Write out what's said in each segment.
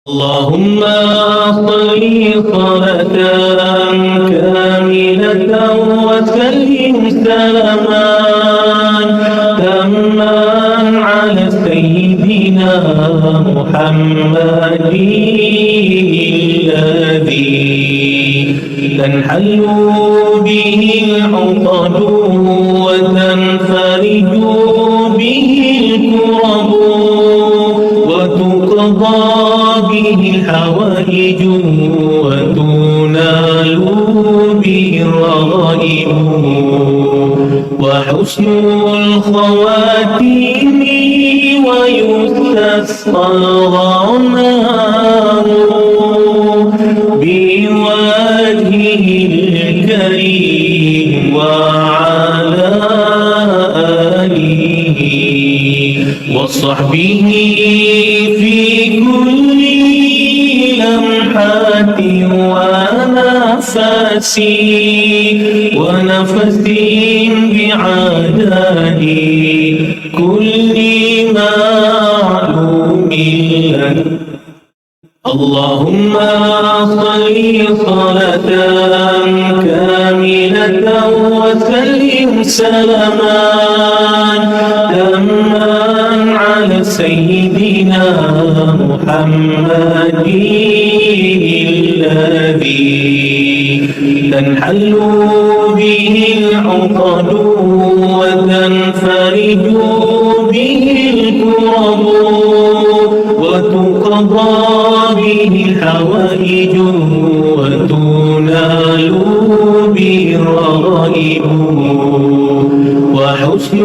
اللهم صل صلاة كاملة وسلم سلاما تاما على سيدنا محمد الذي تنحل به العقد وتنفرج به الكرب وتقضى به الحوائج وتنال به الرغائب وحسن الخواتيم ويستسقى الغمام بوجهه الكريم وعلى آله وصحبه في كل لمحة ونفس بعدد كل معلوم لك. اللهم صل صلاة كاملة وسلم سلاما تاما على سيدنا محمد الذي تنحل به العقد وتنفرج به الكرب وتقضى به الحوائج وتنال به الرغائب وحسن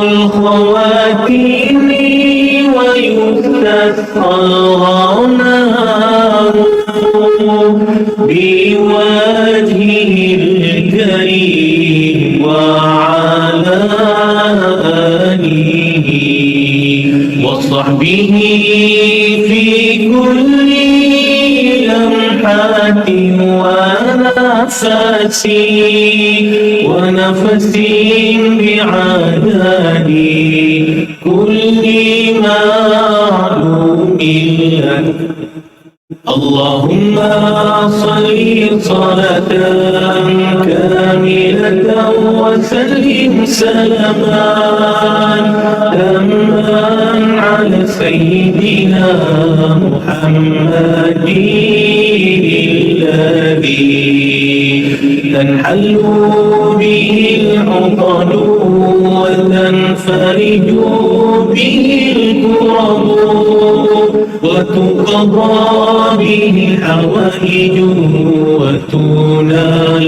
الخواتيم ويستسقى الغمام بوجهه الكريم وعلى آله وصحبه في كل لمحة ونفس بعدد كل معلوم لك. اللهم صل صلاة كاملة وسلم سلاما تاما على سيدنا محمد الذي تنحل به العقد وتنفرج به الكرب وتقضى به الحوائج وتنال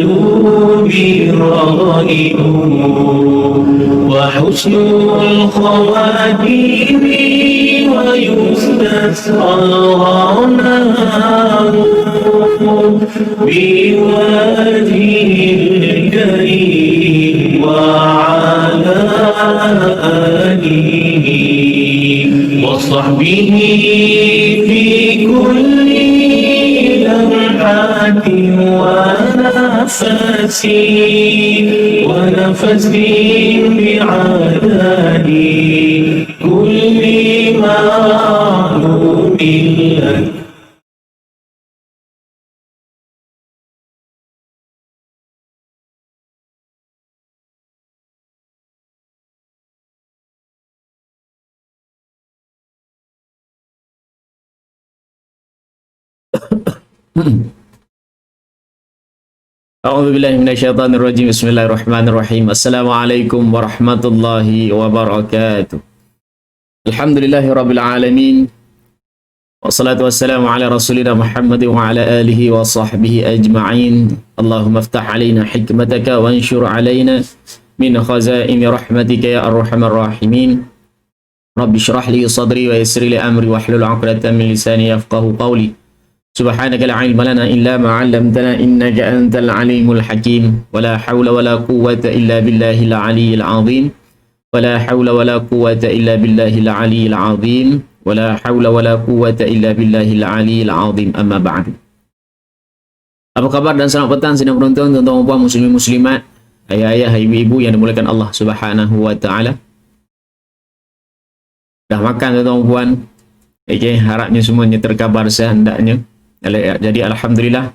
به الرغائب وحسن الخواتيم ويستسقى الغمام بوجهه الكريم وعلى آله وصحبه في كل لمحة ونفس بعدد كل معلوم لك. A'udzubillahi minasyaitonirrajim. Bismillahirrahmanirrahim. Assalamualaikum warahmatullahi wabarakatuh. Alhamdulillahirabbil alamin. Wassalatu wassalamu ala rasulina Muhammad wa ala alihi wa sahbihi ajma'in. Allahumma iftah alaina hikmataka wa anshur alaina min khazaini rahmatika ya arhamar rahimin. Rabbi shrah li sadri wa yassir li amri wahlul 'uqdatam min lisani yafqahu qawli. Subhanaka la ilma lana illa ma 'allamtana innaka antal alimul hakim. Wala haula wala quwwata illa billahil aliyyil azim. Wala haula wala quwwata illa billahil aliyyil azim. Wala haula wala quwwata illa billahil aliyyil azim. Amma ba'du. Apa kabar dan selamat petang sedang penonton, tuan-tuan puan muslimin muslimat, ayah-ayah, ibu-ibu yang dimuliakan Allah Subhanahu wa taala. Dah makan tuan-tuan puan? Okey, harapnya semuanya terkabar sehendaknya. Jadi alhamdulillah.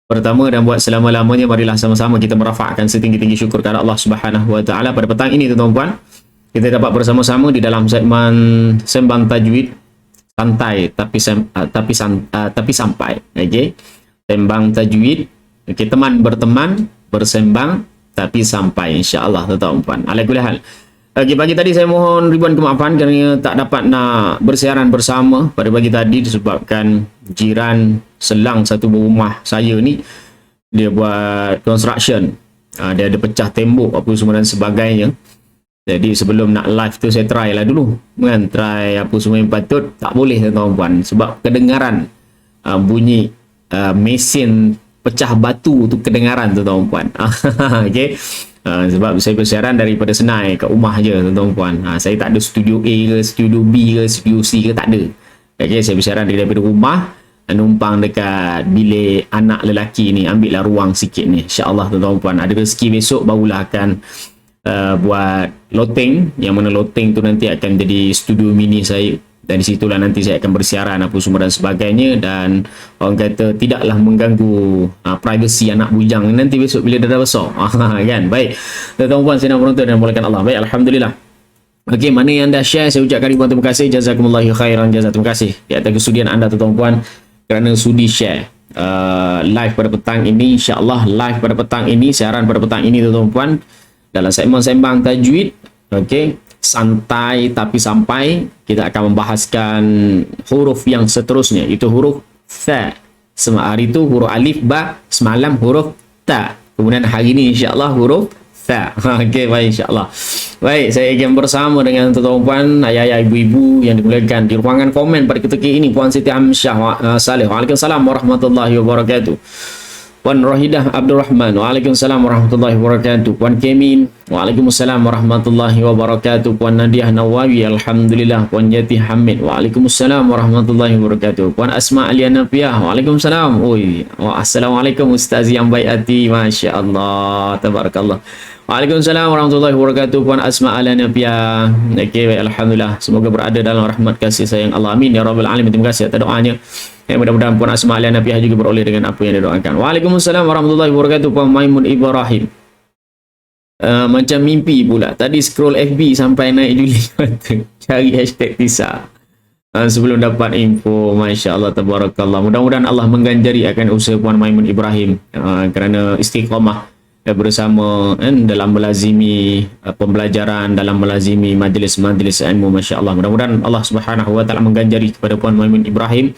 Pertama dan buat selama-lamanya, marilah sama-sama kita merafakkan setinggi-tinggi syukur kepada Allah Subhanahu wa taala pada petang ini, tuan-tuan. Kita dapat bersama-sama di dalam segmen Sembang Tajwid, santai tapi sampai. Okey. Sembang Tajwid, okey, teman berteman, bersembang tapi sampai, insya-Allah, tuan-tuan. Ala kulli hal. Okey, pagi tadi saya mohon ribuan kemaafan kerana tak dapat nak bersiaran bersama pada pagi tadi disebabkan jiran selang satu rumah saya ni dia buat construction. Dia ada pecah tembok apa semua dan sebagainya. Jadi sebelum nak live tu saya try lah dulu kan, try apa semua yang patut. Tak boleh, tuan-tuan, sebab kedengaran bunyi mesin pecah batu tu kedengaran, tuan-tuan. Okey. Sebab saya bersiaran daripada Senai kat rumah je, tuan-tuan. Saya tak ada studio A ke, studio B ke, studio C ke, tak ada. Okay, saya bersiaran daripada rumah, numpang dekat bilik anak lelaki ni, ambil lah ruang sikit ni, insya-Allah, tuan-tuan. Ada rezeki besok barulah akan buat loteng, yang mana loteng tu nanti akan jadi studio mini saya. Dan di situlah nanti saya akan bersiaran apa semua dan sebagainya, dan orang kata tidaklah mengganggu privasi anak bujang nanti besok bila dia dah besar. Kan? Baik, tuan-tuan, saya nak penonton dan mulakan Allah. Baik, alhamdulillah. Okey, mana yang dah share, saya ucapkan ribuan terima kasih. Jazakumullahu khairan, terima kasih di atas kesudian anda, tuan-tuan, kerana sudi share live pada petang ini. InsyaAllah live pada petang ini, siaran pada petang ini, tuan-tuan, dalam segmen Sembang Tajwid. Okey, santai tapi sampai, kita akan membahaskan huruf yang seterusnya, itu huruf tha. Hari itu huruf alif ba, semalam huruf ta, kemudian hari ini insya-Allah huruf tha. Okey, baik, insya-Allah. Baik, saya ingin bersama dengan tuan-tuan, ayah-ayah, ibu-ibu yang dimuliakan di ruangan komen pada ketika ini. Puan Siti Amsyah Saleh, waalaikumsalam warahmatullahi wabarakatuh. Puan Rohidah Abdul Rahman, waalaikumsalam warahmatullahi wabarakatuh. Puan Kemin, waalaikumsalam warahmatullahi wabarakatuh. Puan Nadiah Nawawi, alhamdulillah. Puan Yati Hamid, waalaikumsalam warahmatullahi wabarakatuh. Puan Asma Aliana Piah, waalaikumsalam. Oi, assalamualaikum ustaz yang baik hati, masya-Allah, tabarakallah. Waalaikumsalam warahmatullahi wabarakatuh. Puan Asma Aliana Piah. Okey, baik, alhamdulillah. Semoga berada dalam rahmat kasih sayang Allah. Amin ya rabbal alamin. Terima kasih atas doanya. Mudah-mudahan Puan Asma Aliana Piah juga beroleh dengan apa yang didoakan. Waalaikumsalam warahmatullahi wabarakatuh. Puan Maimun Ibrahim. Macam mimpi pula. Tadi scroll FB sampai naik Juli. Cari hashtag Tisa. Sebelum dapat info, Masya Allah, tabarakallah. Mudah-mudahan Allah mengganjari akan usaha Puan Maimun Ibrahim kerana istiqamah bersama dalam melazimi pembelajaran, dalam melazimi majlis-majlis ilmu, Masya Allah. Mudah-mudahan Allah Subhanahu wa taala mengganjari kepada Puan Maimun Ibrahim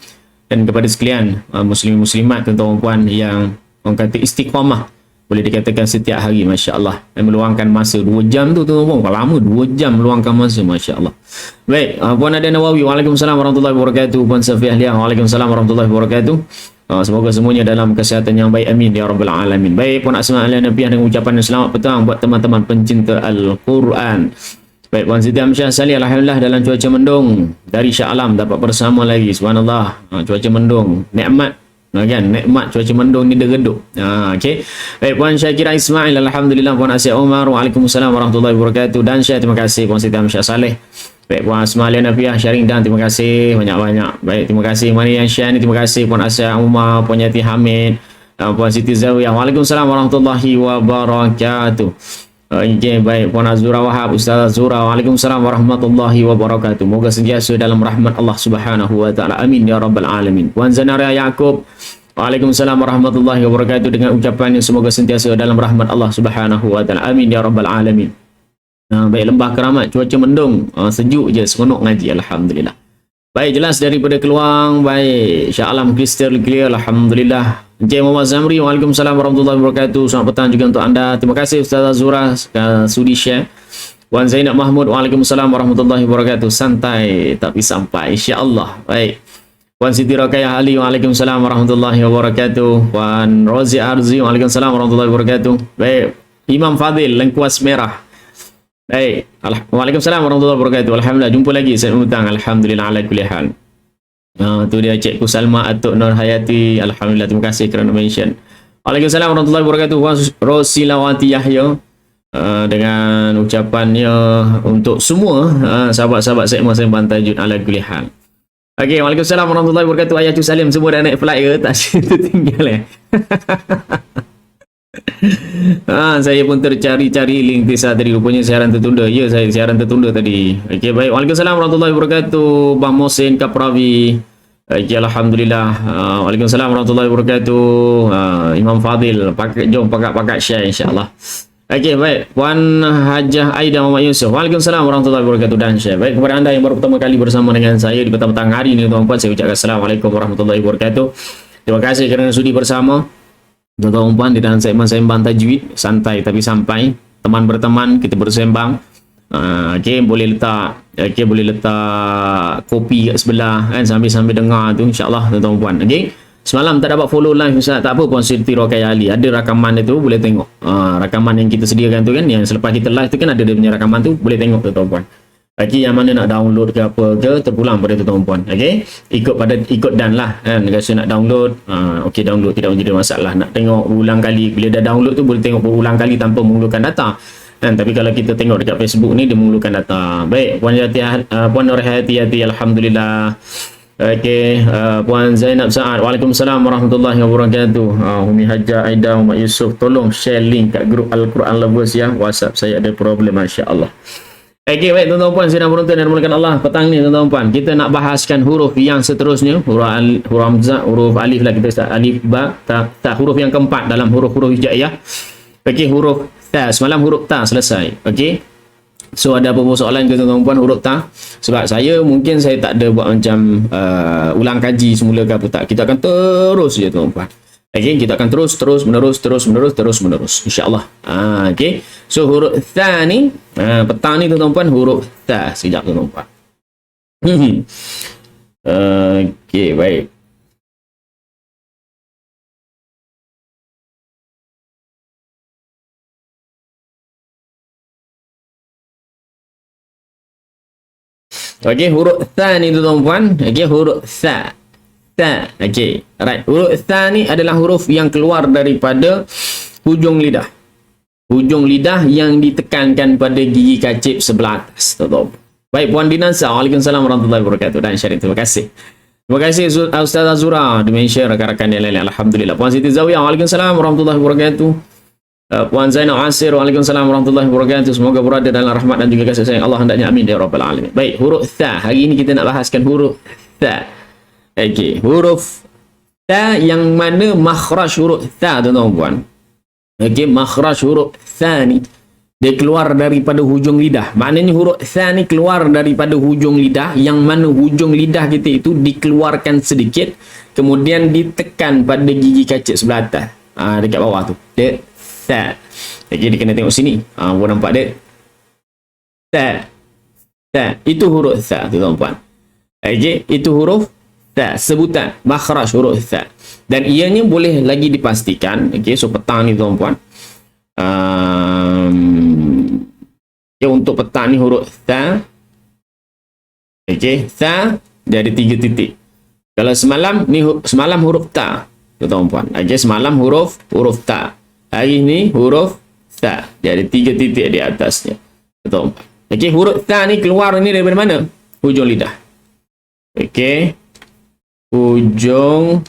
dan kepada sekalian muslim-muslimat, tuan-tuan yang orang kata istiqamah, boleh dikatakan setiap hari, Masya Allah, dan meluangkan masa 2 jam tu, tuan-tuan, lama 2 jam meluangkan masa, Masya Allah. Baik, Puan Nadia Nawawi, waalaikumsalam warahmatullahi wabarakatuh. Puan Safiah Liang, waalaikumsalam warahmatullahi wabarakatuh. Semoga semuanya dalam kesihatan yang baik, amin ya rabbal alamin. Baik, Puan Asma Aliana Piah dengan ucapan selamat petang buat teman-teman pencinta Al-Quran. Baik, Puan Siti Amsyah Salih, alhamdulillah, dalam cuaca mendung dari Shah Alam dapat bersama lagi, subhanallah. Cuaca mendung, nikmat, kan, nikmat cuaca mendung ni, dia redup. Okey. Baik, Puan Syakira Ismail, alhamdulillah. Puan Asia Omar, waalaikumsalam warahmatullahi wabarakatuh. Dan Syah, terima kasih. Puan Siti Amsyah Salih. Baik, Puan Asma Aliana Piah sharing, dan terima kasih banyak-banyak. Baik, terima kasih. Mana yang share ni, terima kasih. Puan Asia Umar, Puan Yati Hamid, Puan Siti Zawiyah, waalaikumsalam warahmatullahi wabarakatuh. Okay, baik, Puan Azura Wahab, Ustaz Azura, waalaikumsalam warahmatullahi wabarakatuh. Moga sentiasa dalam rahmat Allah Subhanahu wa taala, amin ya rabbal alamin. Puan Zanaria Yaakob, waalaikumsalam warahmatullahi wabarakatuh, dengan ucapan yang semoga sentiasa dalam rahmat Allah Subhanahu wa taala, amin ya rabbal alamin. Baik, Lembah Keramat, cuaca mendung, sejuk je, seronok ngaji, alhamdulillah. Baik, jelas daripada Keluang. Baik, Shah Alam crystal clear, alhamdulillah. Encik Muhammad Zamri, waalaikumsalam warahmatullahi wabarakatuh. Selamat petang juga untuk anda. Terima kasih Ustaz Azura sudi share. Puan Zainab Mahmud, waalaikumsalam warahmatullahi wabarakatuh. Santai tapi sampai, insya-Allah. Baik, Puan Siti Rokayah Ali, waalaikumsalam warahmatullahi wabarakatuh. Puan Rozi Arzi, waalaikumsalam warahmatullahi wabarakatuh. Baik, Imam Fadil Lengkuas Merah. Baik, waalaikumsalam warahmatullahi wabarakatuh. Alhamdulillah, jumpa lagi saya hutang, alhamdulillah ala kulli hal. Tu dia Cikgu Salma Atuk Nur Hayati, alhamdulillah, terima kasih kerana mention. Waalaikumsalam warahmatullahi wabarakatuh. Puan Rosilawati Yahya, dengan ucapannya untuk semua sahabat-sahabat segmen Sembang Tajwid ala kulli hal. Okey, Waalaikumsalam warahmatullahi wabarakatuh. Ayah Cu Salim semua dah naik flight ke? Tak tertinggal saya pun tercari-cari link Tisa tadi, rupanya siaran tertunda. Ya, saya siaran tertunda tadi. Okey, baik. Waalaikumsalam warahmatullahi wabarakatuh. Bang Mohsin Kaprawi. Okey, alhamdulillah. Waalaikumsalam warahmatullahi wabarakatuh. Imam Fadil, jom pakat share insya-Allah. Okey, baik. Puan Hajah Aida Muhammad Yusuf. Waalaikumsalam warahmatullahi wabarakatuh dan share. Baik, kepada anda yang baru pertama kali bersama dengan saya di petang-petang hari ini, tuan-tuan, saya ucapkan assalamualaikum warahmatullahi wabarakatuh. Terima kasih kerana sudi bersama tuan-tuan puan di dalam segmen sembang tajwid, santai tapi sampai. Teman berteman, kita bersembang. Okey, boleh letak kopi kat sebelah kan, sambil dengar tu insya-Allah tuan-tuan puan. Okey. Semalam tak dapat follow live Ustaz, tak apa, Puan Siti Rokai Ali ada rakaman dia tu, boleh tengok. Rakaman yang kita sediakan tu kan, yang selepas kita live tu kan ada dia punya rakaman tu, boleh tengok tuan-tuan puan. Bagi yang mana nak download ke apa ke, terpulang pada tuan-tuan puan. Okey, ikut dan lah kan. Rasa nak download, okey, download tidak menjadi masalah. Nak tengok berulang kali, bila dah download tu boleh tengok berulang kali tanpa memerlukan data kan. Tapi kalau kita tengok dekat Facebook ni, dia memerlukan data. Baik, Puan Puan Nurhayati, alhamdulillah. Okey, Puan Zainab Saad, Waalaikumsalam warahmatullahi wabarakatuh. Umi Hajah Aida Muhammad Yusuf, tolong share link kat grup Al-Quran Lovers ya. WhatsApp saya ada problem, masya-Allah. Okey, baik tuan-tuan puan, sidang penonton yang dimulakan Allah, petang ni tuan-tuan puan, kita nak bahaskan huruf yang seterusnya, huruf hamzah, huruf alif lah, kita start alif, ba, ta, huruf yang keempat dalam huruf-huruf hijaiyah. Okey, huruf ta. Semalam huruf ta selesai. Okey. So ada apa-apa soalan ke tuan-tuan puan huruf ta? Sebab mungkin saya tak ada buat macam ulang kaji semula ke apa, tak. Kita akan terus je tuan-tuan puan. Okey, kita akan terus menerus insya-Allah. Okey. So huruf ta ni petang ni tuan-tuan puan, huruf ta. Sekejap tuan-tuan puan. Okey, baik. Okey, huruf ta ni tuan-tuan puan. Okey, huruf ta. Ta. Okey. Alright. Huruf ta ni adalah huruf yang keluar daripada hujung lidah. Hujung lidah yang ditekankan pada gigi kacip sebelah atas, tuan-tuan. Baik, Puan Dinasa, Waalaikumsalam warahmatullahi wabarakatuh dan syarif. Terima kasih. Terima kasih Ustazah Zura, dimension rakan-rakan yang lain. Alhamdulillah. Puan Siti Zawiyah, Waalaikumsalam warahmatullahi wabarakatuh. Puan Zainal Asir, Waalaikumsalam warahmatullahi wabarakatuh. Semoga berada dalam rahmat dan juga kasih sayang Allah hendaknya, amin ya rabbal alamin. Baik, huruf ta. Hari ini kita nak bahaskan huruf ta. Okey, huruf ta yang mana makhraj huruf ta tuan-tuan puan. Okey, makhraj huruf ta ni dia keluar daripada hujung lidah. Maknanya huruf ta ni keluar daripada hujung lidah, yang mana hujung lidah kita itu dikeluarkan sedikit, kemudian ditekan pada gigi kacip sebelah atas. Dekat bawah tu. Dia ta. Jadi dia kena tengok sini. Boleh nampak dia? Ta. Ta. Itu huruf ta, tuan-tuan puan. Okey, itu huruf ta. Sebutan makhraj huruf ta. Dan ianya boleh lagi dipastikan. Okey, so petang ni tuan-tuan puan. Okay, untuk petang ni huruf ta. Okey, ta dia ada 3 titik. Kalau semalam ni semalam huruf ta, tuan-tuan puan. Okey, semalam huruf ta. Hari ni huruf ta. Dia ada 3 titik di atasnya. Betul. Okey, huruf ta ni keluar ni daripada mana? Hujung lidah. Okey. Hujung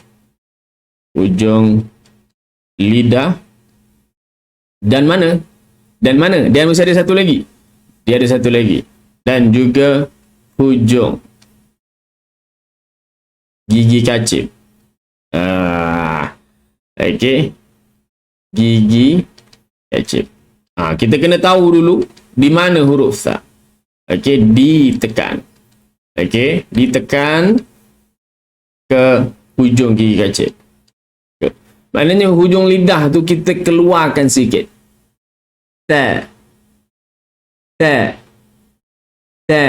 lidah. Dan mana? Dia mesti ada satu lagi. Dia ada satu lagi. Dan juga hujung gigi kacip. Okey. Gigi kacip. Kita kena tahu dulu di mana huruf ta. Okey, ditekan. Okey, ditekan ke hujung gigi kacip. Maknanya hujung lidah tu kita keluarkan sikit. Ta. Ta. Ta.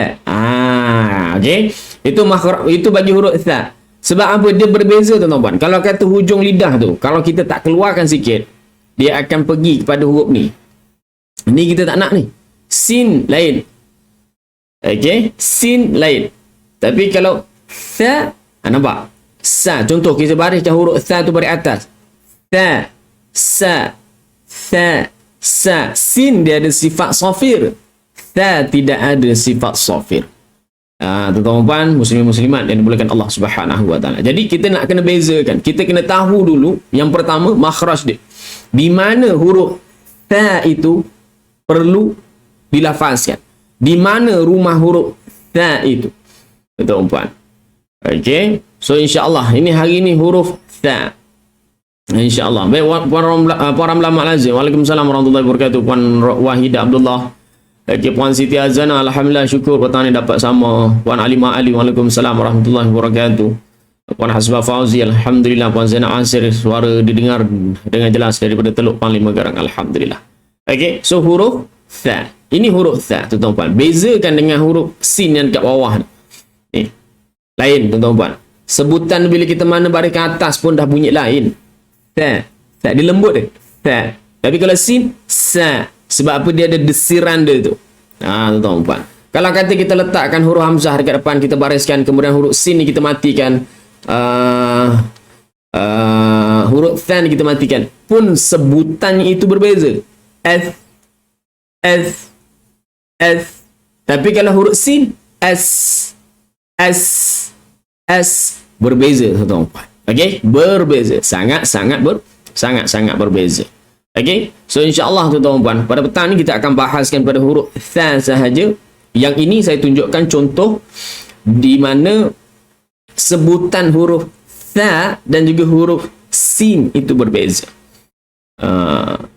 Okey. Itu bagi huruf ta. Sebab apa dia berbeza tuan-tuan? Kalau kata hujung lidah tu, kalau kita tak keluarkan sikit, dia akan pergi kepada huruf ni. Ni kita tak nak ni. Sin lain. Okey, sin lain. Tapi kalau sa, nampak? Sa, contoh kita bariskan huruf sa tu baris atas. Ta, sa, sa, sa. Sin dia ada sifat safir. Ta tidak ada sifat safir. Tuan-tuan muslimin-muslimat yang dimuliakan Allah Subhanahu wa taala. Jadi kita nak kena bezakan. Kita kena tahu dulu yang pertama makhraj dia. Di mana huruf ta itu perlu dilafazkan. Di mana rumah huruf ta itu. Tuan-tuan. Okey. So insya-Allah ini hari ini huruf ta. InsyaAllah. Baik, Puan Ramlah Lazim. Waalaikumsalam warahmatullahi wabarakatuh. Puan Wahidah Abdullah. Okay, Puan Siti Azana. Alhamdulillah, syukur petang ni dapat sama. Puan Alimah Ali. Waalaikumsalam warahmatullahi wabarakatuh. Puan Hasbah Fauzi. Alhamdulillah. Puan Zainab Ansir. Suara didengar dengan jelas daripada Teluk Panglima Garang. Alhamdulillah. Okay, so huruf tha. Ini huruf tha, tuan-tuan. Bezakan dengan huruf sin yang dekat bawah ni. Lain, tuan-tuan. Sebutan bila kita mana baris ke atas pun dah bunyi lain. Ta. Dia lembut dia. Ta. Tapi kalau sin, sa. Sebab apa dia ada desiran dia tu. Tuan-tuan. Kalau kata kita letakkan huruf hamzah dekat depan, kita bariskan, kemudian huruf sin ni kita matikan. Huruf ta ni kita matikan. Pun sebutannya itu berbeza. S. Tapi kalau huruf sin, S. Berbeza, tuan-tuan. Okey, berbeza. Sangat-sangat berbeza. Okey. So insya-Allah tuan-tuan, pada petang ni kita akan bahaskan pada huruf tha sahaja. Yang ini saya tunjukkan contoh di mana sebutan huruf tha dan juga huruf sin itu berbeza.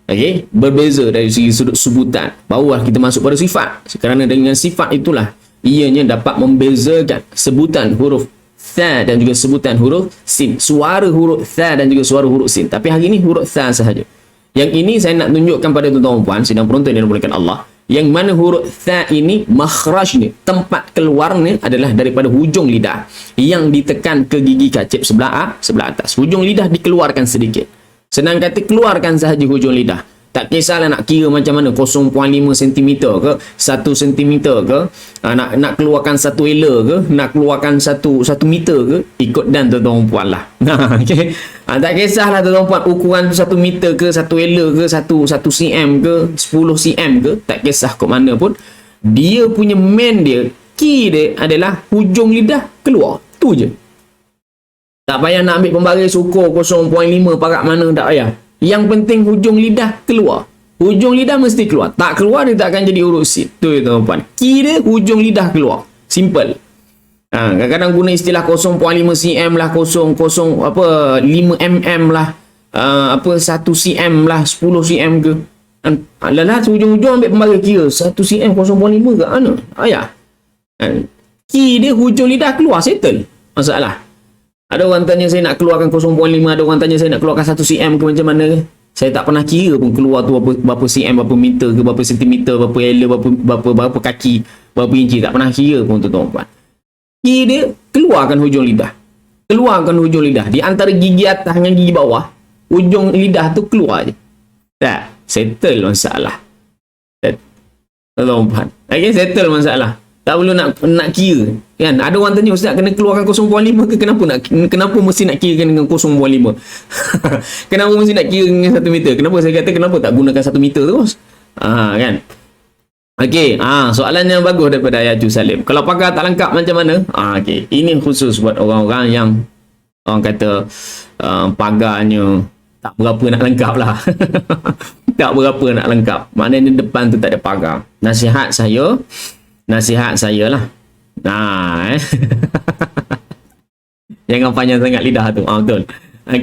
Okey, berbeza dari segi sudut sebutan. Barulah kita masuk pada sifat. Kerana dengan sifat itulah ianya dapat membezakan sebutan huruf tha dan juga sebutan huruf sin. Suara huruf tha dan juga suara huruf sin. Tapi hari ini huruf tha sahaja. Yang ini saya nak tunjukkan pada tuan-tuan puan sidang penonton yang dimuliakan Allah, yang mana huruf tha ini makhraj ni, tempat keluarnya adalah daripada hujung lidah yang ditekan ke gigi kacip sebelah atas. Hujung lidah dikeluarkan sedikit. Senang kata, keluarkan sahaja hujung lidah. Tak kisahlah nak kira macam mana, 0.5 cm ke 1 cm ke, nak keluarkan 1 ela ke, nak keluarkan 1 meter ke, ikut dan tuan-tuan puan lah. Okay. Tak kisahlah tuan-tuan puan ukuran 1 meter ke, 1 ela ke, 1 cm ke, 10 cm ke, tak kisah ke mana pun, dia punya main dia, key dia adalah hujung lidah keluar. Tu je. Tak payah nak ambil pembaris ukur 0.5 parak mana, tak payah. Yang penting hujung lidah keluar. Hujung lidah mesti keluar. Tak keluar, dia tak akan jadi huruf sin. Tu tuan-tuan. Kira hujung lidah keluar. Simple. Kadang-kadang guna istilah 0.5 cm lah, 5 mm lah, 1 cm lah, 10 cm ke. Lalah hujung-hujung ambil pembaris kira 1 cm 0.5 ke mana? Ayah. Kira hujung lidah keluar, settle masalah. Ada orang tanya saya nak keluarkan 0.5, ada orang tanya saya nak keluarkan 1 cm ke macam mana. Saya tak pernah kira pun keluar tu berapa cm, berapa meter ke, berapa sentimeter, berapa ela, berapa kaki, berapa inci. Tak pernah kira pun tuan-tuan. Kira dia, keluarkan hujung lidah. Keluarkan hujung lidah. Di antara gigi atas dengan gigi bawah, hujung lidah tu keluar je. Tak, settle masalah. Tuan-tuan. Okay, settle masalah. Tak perlu nak kira kan. Ada orang tanya, ustaz kena keluarkan 0.5 ke, kenapa mesti nak kira dengan 0.5? Kenapa mesti nak kira dengan 1 meter? Kenapa saya kata kenapa tak gunakan 1 meter terus? Kan. Okey, soalan yang bagus daripada Ayatu Salim. Kalau pagar tak lengkap macam mana? Okey, ini khusus buat orang-orang yang orang kata pagarnya tak berapa nak lengkap lah. Tak berapa nak lengkap. Maknanya depan tu tak ada pagar. Nasihat saya lah. Jangan panjang sangat lidah tu. Betul.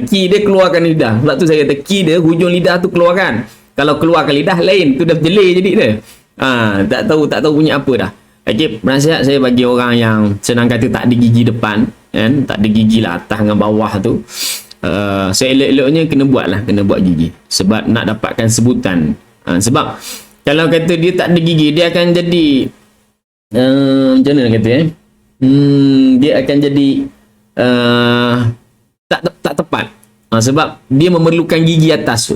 Ki dia keluarkan lidah. Sebab tu saya kata ki dia hujung lidah tu keluarkan. Kalau keluarkan lidah lain, tu dah jelek jadi dia. Tak tahu punya apa dah. Okey, nasihat saya bagi orang yang senang kata tak ada gigi depan, kan? Tak ada gigi lah atas dengan bawah tu. Saya elok-eloknya kena buat gigi. Sebab nak dapatkan sebutan. Sebab kalau kata dia tak ada gigi, dia akan jadi macam mana nak kata dia akan jadi tak tepat. Sebab dia memerlukan gigi atas tu.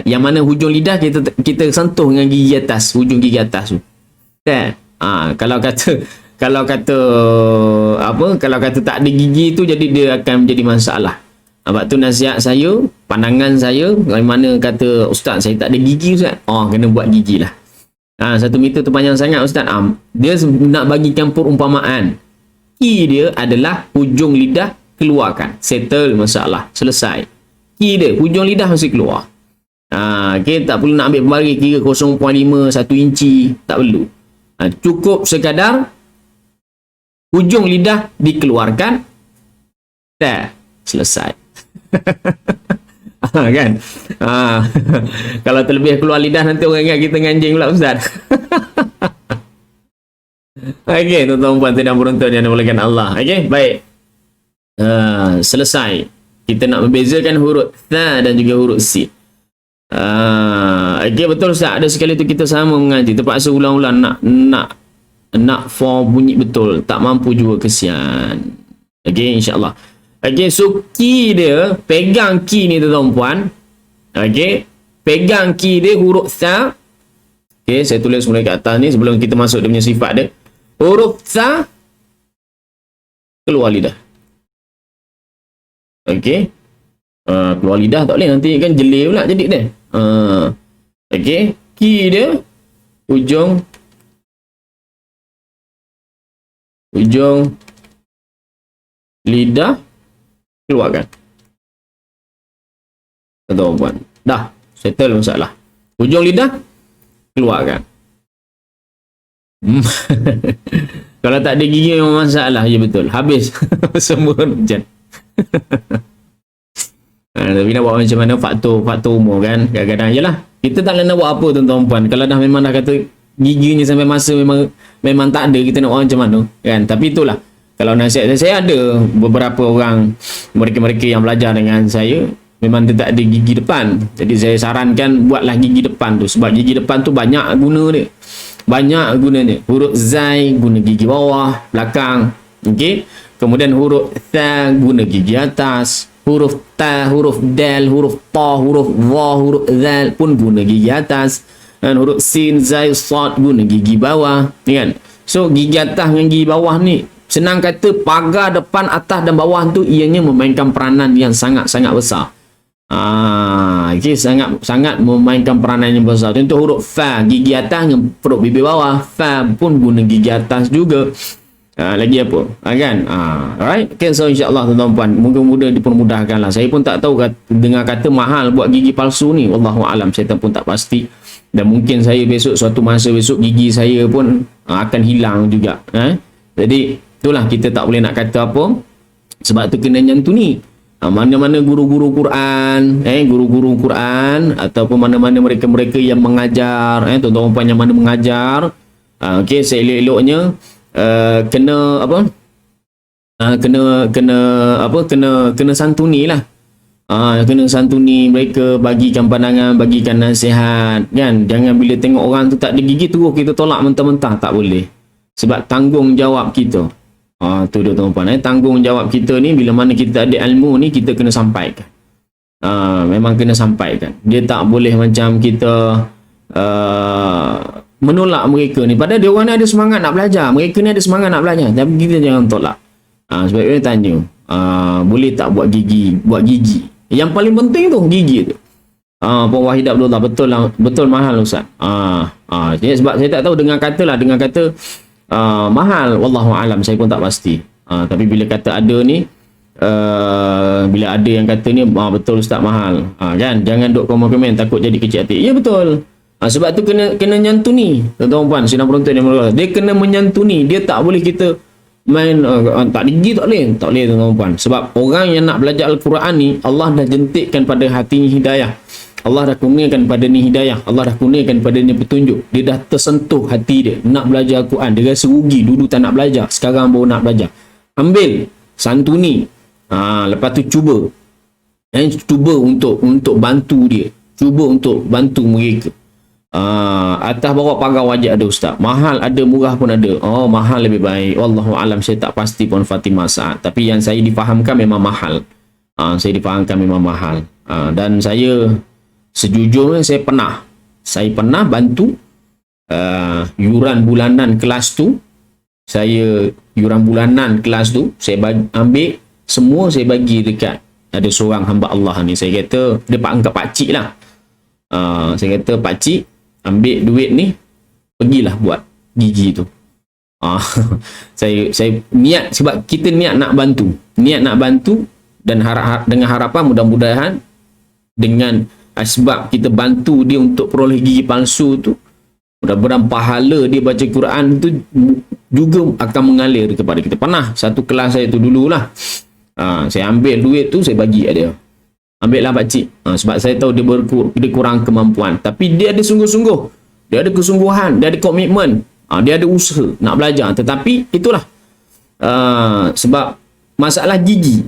Yang mana hujung lidah kita sentuh dengan gigi atas, hujung gigi atas tu. Kalau kata tak ada gigi tu, jadi dia akan menjadi masalah. Sebab tu nasihat saya, pandangan saya, bagaimana kata ustaz saya tak ada gigi ustaz, kena buat gigi lah. 1 meter tu panjang sangat Ustaz. Dia nak bagikan perumpamaan. Key dia adalah hujung lidah keluarkan. Settle masalah. Selesai. Key dia, hujung lidah mesti keluar. Okay, tak perlu nak ambil pembaris kira 0.5, 1 inci. Tak perlu. Cukup sekadar hujung lidah dikeluarkan. Dah. Selesai. Kan? Kalau terlebih keluar lidah nanti orang ingat kita nganjing pula Ustaz. Okey, tuan-tuan puan dan penonton yang dimuliakan Allah. Okey, baik. Selesai. Kita nak membezakan huruf tha dan juga huruf sin. Okey, betul Ustaz. Ada sekali tu kita sama mengaji, terpaksa ulang-ulang nak form bunyi betul, tak mampu juga, kesian. Okey, insya-Allah. Okey, so key dia, pegang key ni tuan-tuan puan. Okey, pegang key dia huruf tha. Okey, saya tulis mulai kat atas ni sebelum kita masuk dia punya sifat dia. Huruf tha keluar lidah. Okey. Keluar lidah tak boleh, nanti kan jeli pula jadi dia. Okey, key dia hujung lidah keluarkan. Tuan-tuan puan. Dah, settle masalah. Hujung lidah keluarkan. Kalau tak ada gigi memang masalah. Ya betul. Habis. Semua macam. Tapi nak buat macam mana faktor umur kan. Kadang-kadang yelah. Kita tak nak buat apa tuan-tuan puan. Kalau dah memang dah kata giginya sampai masa memang tak ada, kita nak buat macam mana kan. Tapi itulah. Kalau nasihat saya ada beberapa orang, mereka-mereka yang belajar dengan saya, memang dia tak ada gigi depan. Jadi saya sarankan buatlah gigi depan tu. Sebab gigi depan tu banyak guna dia. Banyak gunanya. Huruf zai guna gigi bawah, belakang. Okey. Kemudian huruf tha guna gigi atas. Huruf ta, huruf dal, huruf ta, huruf dha, huruf zal pun guna gigi atas. Dan huruf sin, zai, sad guna gigi bawah. Kan? So gigi atas dengan gigi bawah ni, senang kata pagar depan, atas dan bawah tu ianya memainkan peranan yang sangat-sangat besar. Okay, sangat memainkan peranan yang besar. Contoh huruf fa, gigi atas dengan perut bibir bawah. Fa pun guna gigi atas juga. Lagi apa? Kan? Alright. Okay, so insyaAllah tuan-tuan puan, moga-moga dipermudahkan lah. Saya pun tak tahu dengar kata mahal buat gigi palsu ni. Wallahualam, saya pun tak pasti. Dan mungkin saya suatu masa besok gigi saya pun akan hilang juga. Jadi itulah, kita tak boleh nak kata apa. Sebab tu kena nyantuni. Mana-mana guru-guru Quran, guru-guru Quran ataupun mana-mana mereka-mereka yang mengajar, tuan-tuan puan yang mana mengajar, okey, seelok-eloknya kena apa? Kena santuni lah. Kena santuni mereka, bagikan pandangan, bagikan nasihat, kan? Jangan bila tengok orang tu tak ada gigi terus kita tolak mentah-mentah, tak boleh. Sebab tanggungjawab kita. Tu dia tuan-tuan, tanggungjawab kita ni bila mana kita ada ilmu ni, kita kena sampaikan. Memang kena sampaikan. Dia tak boleh macam kita menolak mereka ni. Padahal dia orang ni ada semangat nak belajar. Mereka ni ada semangat nak belajar. Tapi kita jangan tolak. Sebab dia tanya, boleh tak buat gigi? Buat gigi. Yang paling penting tu gigi tu. Puan Wahidah Abdullah, betul mahal Ustaz. Sebab saya tak tahu, dengar kata mahal, wallahu alam, saya pun tak pasti. Tapi bila kata ada ni, bila ada yang kata ni, betul Ustaz mahal, kan? Jangan duk komen-komen takut jadi kecil hati. Ya betul. Sebab tu kena nyantuni tuan-tuan puan, sidang penonton yang berkata, dia kena menyantuni. Dia tak boleh kita main tak gigi, tak boleh tuan-tuan puan. Sebab orang yang nak belajar Al-Quran ni, Allah dah jentikkan pada hatinya hidayah. Allah dah kurniakan pada ni hidayah. Allah dah kurniakan pada ni petunjuk. Dia dah tersentuh hati dia nak belajar Al-Quran. Dia rasa rugi dulu tak nak belajar, sekarang baru nak belajar. Ambil, santuni. Lepas tu cuba untuk bantu dia. Cuba untuk bantu mereka. Atas bawah pagar wajib ada Ustaz. Mahal ada, murah pun ada. Mahal lebih baik. Wallahu alam, saya tak pasti Puan Fatimah Saad. Tapi yang saya difahamkan memang mahal. Dan saya sejujurnya saya pernah bantu yuran bulanan kelas tu. Yuran bulanan kelas tu saya ambil semua, saya bagi dekat ada seorang hamba Allah ni. Saya kata dia anggap pakcik lah. Saya kata pakcik, ambil duit ni, pergilah buat gigi tu. Saya niat, sebab kita niat nak bantu, dan dengan harapan mudah-mudahan dengan sebab kita bantu dia untuk peroleh gigi palsu tu, mudah-mudahan pahala dia baca Quran tu juga akan mengalir kepada kita. Pernah satu kelas saya tu dululah, saya ambil duit tu, saya bagi kat dia. Ambil lah pakcik, sebab saya tahu dia kurang kemampuan, tapi dia ada sungguh-sungguh, dia ada kesungguhan, dia ada komitmen, dia ada usaha nak belajar. Tetapi itulah sebab masalah gigi.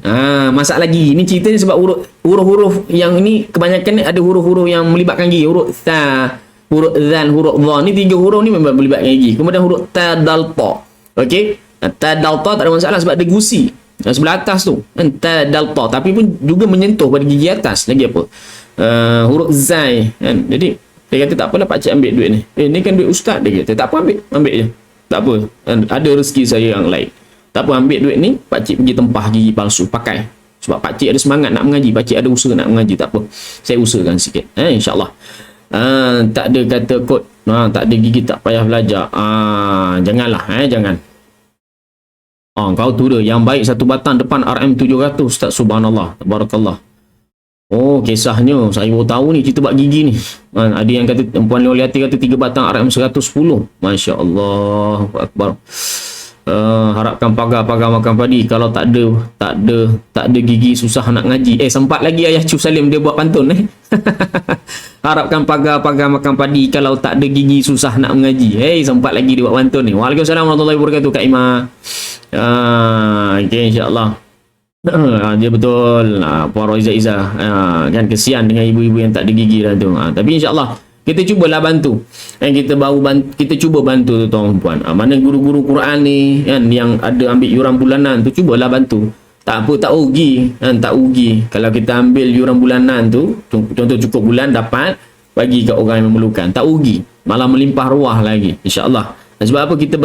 Masalah gigi ni ceritanya sebab huruf-huruf yang ni kebanyakan ada huruf-huruf yang melibatkan gigi. Huruf ta, huruf zan, huruf dha, ni 3 huruf ni memang melibatkan gigi. Kemudian huruf ta, dal, ta. Okey, ta, dal, ta tak ada masalah sebab ada gusi sebelah atas tu kan, ta, dal, ta, tapi pun juga menyentuh pada gigi atas. Lagi apa, huruf zai kan. Jadi dia kata tak apalah pakcik ambil duit ni, ni kan duit ustaz. Dia kata tak apa, ambil je, tak apa, ada rezeki saya yang lain. Tak apa, ambil duit ni, pakcik pergi tempah gigi palsu, pakai. Sebab pakcik ada semangat nak mengaji, pakcik ada usaha nak mengaji. Tak apa, saya usahakan sikit, insyaAllah. Tak ada kata kod, tak ada gigi tak payah belajar. Janganlah, jangan. Kau tu dia yang baik satu batang depan RM700 Ustaz. Subhanallah, tabarakallah. Kisahnya saya baru tahu ni, cerita bab gigi ni. Ada yang kata, Puan Liati kata 3 batang RM110. Masya Allah, akbar. Harapkan pagar-pagar makan padi. Kalau tak ada gigi susah nak ngaji. Sempat lagi Ayah Cuf Salim dia buat pantun harapkan pagar-pagar makan padi. Kalau tak ada gigi susah nak mengaji. Sempat lagi dia buat pantun ni. Waalaikumsalam warahmatullahi wabarakatuh Kak Ima. Okay, insyaAllah. Dia betul, Puan Roiza Izzah, kan kesian dengan ibu-ibu yang tak ada gigi dah tu. Tapi insyaAllah kita cubalah bantu, kita cuba bantu tu tuan-puan. Mana guru-guru Quran ni kan yang ada ambil yuran bulanan tu, cubalah bantu. Tak apa, tak rugi kan, tak rugi kalau kita ambil yuran bulanan tu. Contoh cukup bulan dapat bagi kat orang yang memerlukan, tak rugi, malah melimpah ruah lagi insya-Allah. Sebab apa? Kita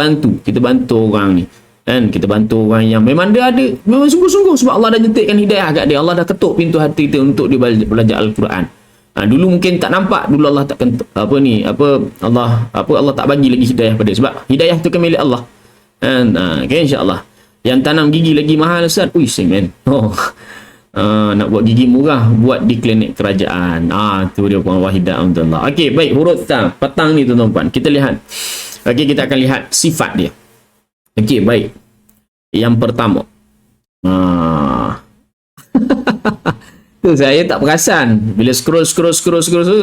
bantu orang ni kan, kita bantu orang yang memang dia ada, memang sungguh-sungguh, sebab Allah dah nyetikkan hidayah kat dia. Allah dah ketuk pintu hati kita untuk dia belajar Al-Quran. Dulu mungkin tak nampak, dulu Allah tak Allah tak bagi lagi hidayah pada dia, sebab hidayah tu kan milik Allah. Okay, insya-Allah. Yang tanam gigi lagi mahal Ustaz. Semen. Nak buat gigi murah, buat di klinik kerajaan. Tu dia Puan Wahidah alhamdulillah. Okey, baik, huruf ta petang ni tuan-tuan, kita lihat. Okey, kita akan lihat sifat dia. Okey, baik. Yang pertama, tu saya tak perasan bila scroll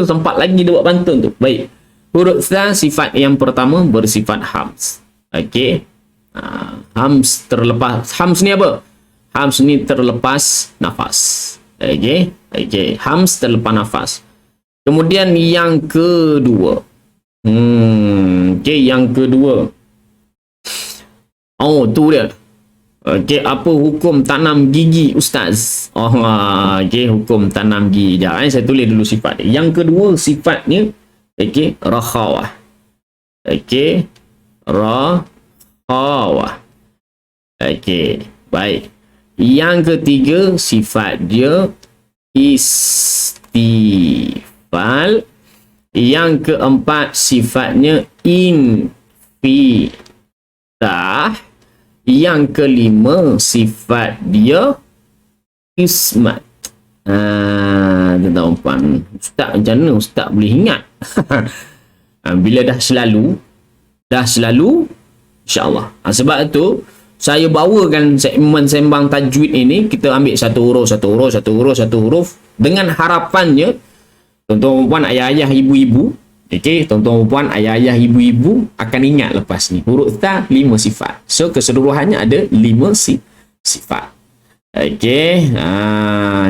sempat lagi dia buat pantun tu. Baik, huruf ta sifat yang pertama bersifat hams. Okey, hams terlepas. Hams ni apa? Hams ni terlepas nafas. Okey, hams terlepas nafas. Kemudian yang kedua, yang kedua, tu dia. Okey, apa hukum tanam gigi Ustaz? Hukum tanam gigi. Saya tulis dulu sifat dia. Yang kedua sifatnya, rakhawah. Rakhawah. Baik. Yang ketiga sifat dia istifal. Yang keempat sifatnya infitah. Yang kelima sifat dia ismat. Tuan-tuan, Ustaz macam mana Ustaz boleh ingat? Bila dah selalu insya-Allah. Sebab tu saya bawakan segmen sembang tajwid ini, kita ambil satu huruf dengan harapannya tuan-tuan ayah-ayah ibu-ibu, tuan-tuan puan ayah-ayah ibu-ibu akan ingat lepas ni. Huruf ta 5 sifat. So keseluruhannya ada 5 sifat.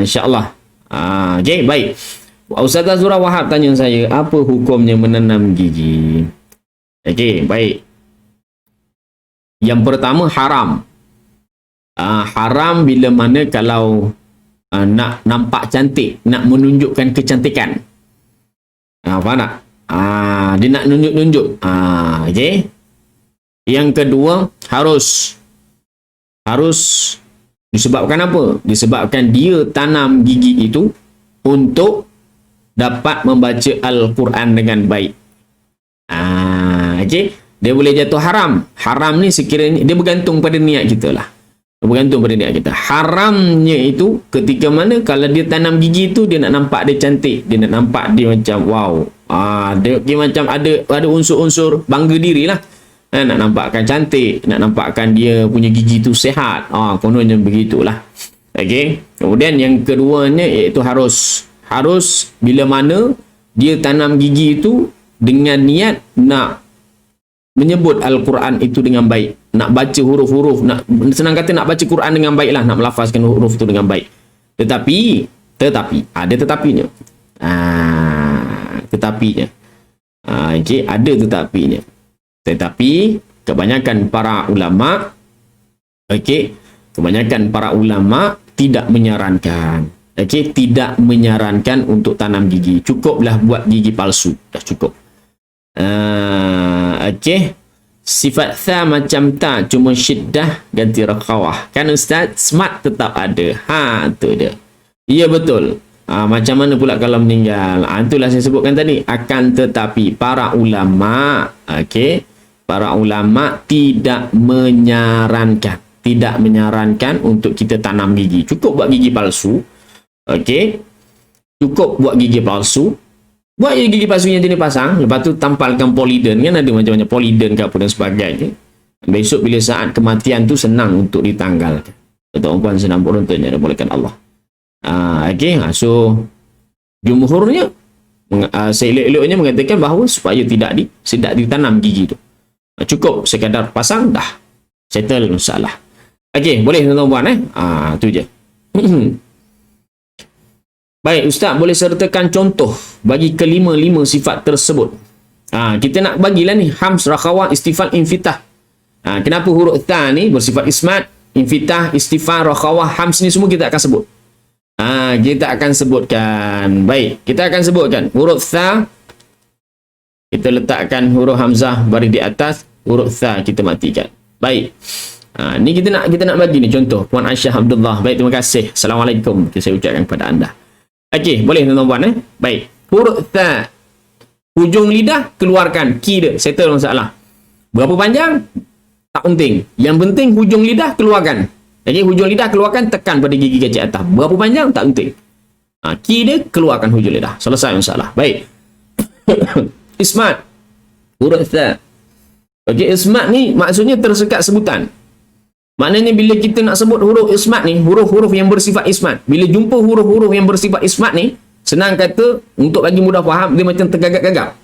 Insya-Allah. Baik. Ustazah Zura Wahab tanya saya, apa hukumnya menanam gigi? Baik. Yang pertama haram. Haram bila mana kalau nak nampak cantik, nak menunjukkan kecantikan. Faham tak? Dia nak nunjuk-nunjuk. Yang kedua harus disebabkan apa? Disebabkan dia tanam gigi itu untuk dapat membaca Al-Quran dengan baik. Okey, dia boleh jatuh haram. Haram ni sekiranya dia bergantung pada niat kita lah. Bergantung pada niat kita. Haramnya itu ketika mana kalau dia tanam gigi tu dia nak nampak dia cantik, dia nak nampak dia macam wow. Dia macam ada unsur-unsur bangga diri lah. Nak nampakkan cantik, nak nampakkan dia punya gigi tu sihat. Kononnya begitulah. Okey. Kemudian yang keduanya iaitu harus bila mana dia tanam gigi itu dengan niat nak menyebut Al-Quran itu dengan baik, nak baca huruf-huruf, senang kata nak baca Quran dengan baik lah, nak melafazkan huruf itu dengan baik. Tetapi ada tetapinya. Okey, ada tetapinya. Tetapi kebanyakan para ulama tidak menyarankan. Okey, tidak menyarankan untuk tanam gigi. Cukuplah buat gigi palsu. Dah cukup. Okey. Sifat tha macam ta, cuma syiddah ganti rakhawah. Kan Ustaz, smart tetap ada. Tu dia. Ya betul. Macam mana pula kalau meninggal? Itulah saya sebutkan tadi. Akan tetapi para ulama, para ulama tidak menyarankan untuk kita tanam gigi. Cukup buat gigi palsu. Cukup buat gigi palsu. Buat gigi palsu yang jenis pasang, lepas tu tampalkan poliden, kan ada macam-macam poliden ke apa dan sebagainya. Besok bila saat kematian tu senang untuk ditanggalkan. Tuan-tuan senang beruntun yang dibolehkan Allah. So jumhurnya seelok-eloknya mengatakan bahawa supaya tidak ditanam gigi tu. Cukup sekadar pasang dah settle masalah. Boleh tuan-tuan tu je. Baik, Ustaz boleh sertakan contoh bagi kelima-lima sifat tersebut. Kita nak bagilah ni hams, rakhawah, istifal, infitah. Kenapa huruf ta ni bersifat ismat, infitah, istifal, rakhawah, hams ni semua kita akan sebut. Kita akan sebutkan. Baik, kita akan sebutkan huruf ta. Kita letakkan huruf hamzah baris di atas, huruf ta kita matikan. Baik. Ni kita nak bagi ni contoh. Puan Aisyah Abdullah. Baik, terima kasih. Assalamualaikum. Saya ucapkan kepada anda. Boleh tuan-tuan Baik. Huruf ta. Hujung lidah keluarkan. Ki dia. Settle masalah. Berapa panjang? Tak penting. Yang penting hujung lidah keluarkan. Hujung lidah keluarkan, tekan pada gigi kecil atas. Berapa panjang? Tak penting. Ki dia keluarkan hujung lidah. Selesai masalah. Baik. Ismat. Huruf ta. Ismat ni maksudnya tersekat sebutan. Maknanya bila kita nak sebut huruf ismat ni, huruf-huruf yang bersifat ismat, bila jumpa huruf-huruf yang bersifat ismat ni, senang kata, untuk bagi mudah faham, dia macam tergagap-gagap.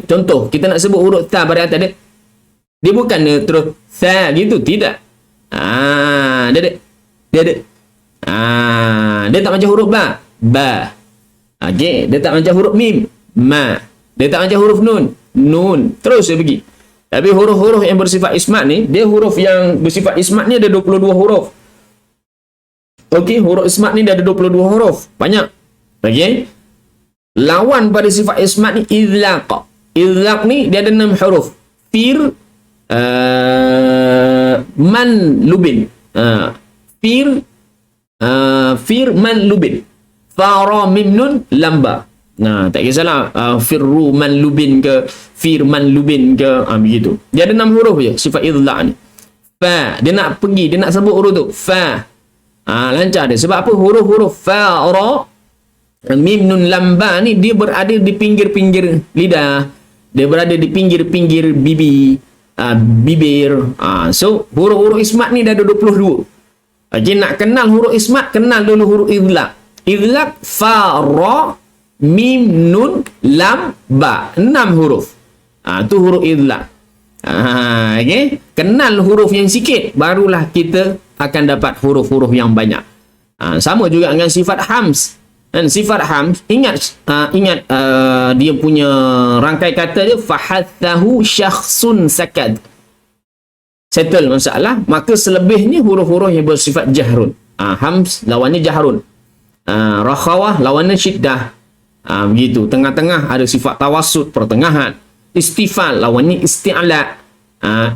Contoh, kita nak sebut huruf ta pada atas dia bukan terus ta gitu, tidak. Dia tak macam huruf ba. Dia tak macam huruf mim, ma. Dia tak macam huruf nun. Terus dia pergi. Tapi huruf-huruf yang bersifat ismat ni, dia huruf yang bersifat ismat ni ada 22 huruf. Huruf ismat ni dia ada 22 huruf. Banyak. Lawan pada sifat ismat ni izlaq. Izlaq ni dia ada 6 huruf. Fir, man, lubin. Fir, man, lubin. Fara, mim, nun, lamba. Tak kisahlah firru man lubin ke firman lubin ke, begitu. Dia ada 6 huruf je sifat idlaq ni. Fa, dia nak sebut huruf tu fa. Lancar dia. Sebab apa? Huruf-huruf fa, ra, mim, nun, lamba ni dia berada di pinggir-pinggir lidah. Dia berada di pinggir-pinggir bibir. So huruf-huruf ismat ni dah ada 22. Nak kenal huruf ismat, kenal dulu huruf idlaq. Idlaq fa, ra, mim, nun, lam, ba. 6 huruf. Tu huruf idlaq. Kenal huruf yang sikit, barulah kita akan dapat huruf-huruf yang banyak. Sama juga dengan sifat hams. Dan sifat hams, ingat dia punya rangkai kata dia, fahathahu syakhsun sakad. Settle masalah. Maka selebihnya huruf-huruf yang bersifat jahrun. Hams lawannya jahrun. Rakhawah lawannya syiddah. Begitu. Tengah-tengah ada sifat tawassut, pertengahan. Istifal lawannya isti'la.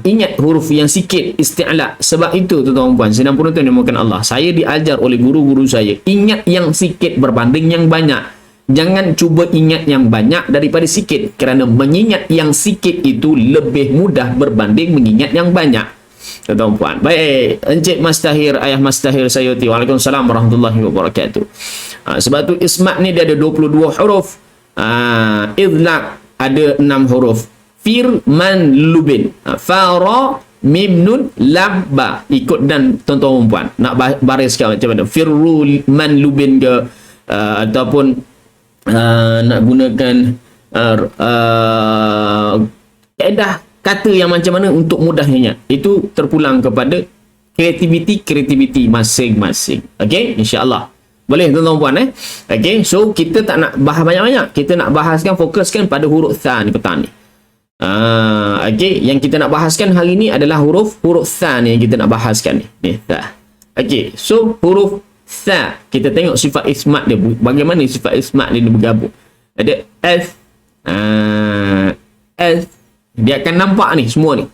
Ingat huruf yang sikit, isti'la. Sebab itu tuan-tuan puan, sedang penonton yang dimuliakan Allah, saya diajar oleh guru-guru saya, ingat yang sikit berbanding yang banyak. jangan cuba ingat yang banyak daripada sikit, kerana mengingat yang sikit itu lebih mudah berbanding mengingat yang banyak. Tuan-tuan, baik, Encik Mas Tahir, Ayah Mas Tahir Sayuti, Waalaikumsalam warahmatullahi wabarakatuh. Sebab tu ismat ni dia ada 22 huruf, idlaq ada 6 huruf, fir man lubin, fara mim nun lam ba. Ikut dan tuan-tuan puan nak bariskan macam mana, firru man lubin ke, ataupun nak gunakan kaedah kata yang macam mana untuk mudahnya, itu terpulang kepada kreativiti masing-masing. Okey, insya-Allah boleh tuan-tuan puan. Okey, so kita tak nak bahas banyak-banyak, kita nak bahaskan, fokuskan pada huruf tha ni petang ni. Okey, yang kita nak bahaskan hari ni adalah huruf tha ni yang kita nak bahaskan ni tha. Okey, so huruf tha, kita tengok sifat ismat dia, bagaimana sifat ismat dia bergabung. Ada s, dia akan nampak ni semua ni.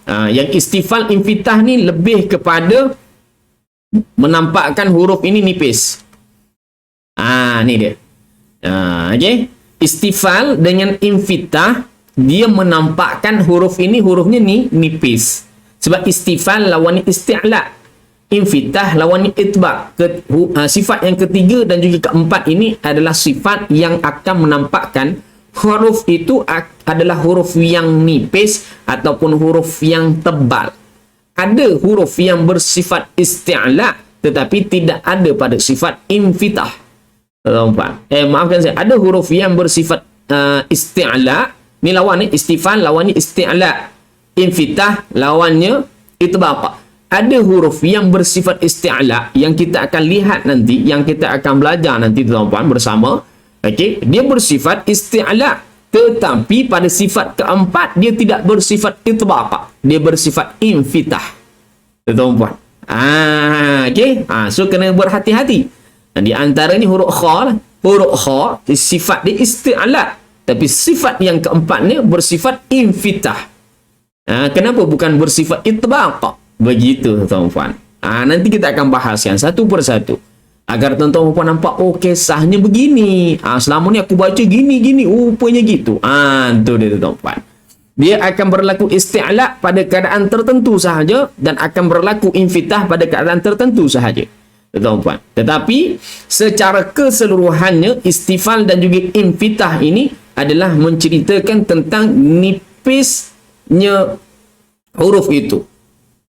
Yang istifal infitah ni lebih kepada menampakkan huruf ini nipis. Ni dia. Okey, istifal dengan infitah dia menampakkan huruf ini, hurufnya ni nipis. Sebab istifal lawan isti'la, infitah lawan itbaq. Sifat yang ketiga dan juga keempat ini adalah sifat yang akan menampakkan huruf itu adalah huruf yang nipis ataupun huruf yang tebal. Ada huruf yang bersifat isti'la tetapi tidak ada pada sifat infitah. Maafkan saya, ada huruf yang bersifat isti'la, ni lawan ni istifal, lawan ni isti'la, infitah lawannya itbaq. Ada huruf yang bersifat isti'la yang kita akan lihat nanti, yang kita akan belajar nanti tuan-tuan bersama. Okey, dia bersifat isti'la, tetapi pada sifat keempat dia tidak bersifat itbaq, dia bersifat infitah. Tuan-tuan. Okey, so kena berhati-hati. Di antaranya huruf kha, sifat dia isti'la, tapi sifat yang keempatnya bersifat infitah. Kenapa bukan bersifat itbaq? Begitu tuan-tuan. Nanti kita akan bahaskan satu persatu agar tuan-tuan puan nampak, oh kisahnya begini, selama ni aku baca gini rupanya gitu. Tu dia tuan-tuan. Dia akan berlaku isti'la pada keadaan tertentu sahaja dan akan berlaku infitah pada keadaan tertentu sahaja, tuan-tuan. Tetapi secara keseluruhannya istifal dan juga infitah ini adalah menceritakan tentang nipisnya huruf itu,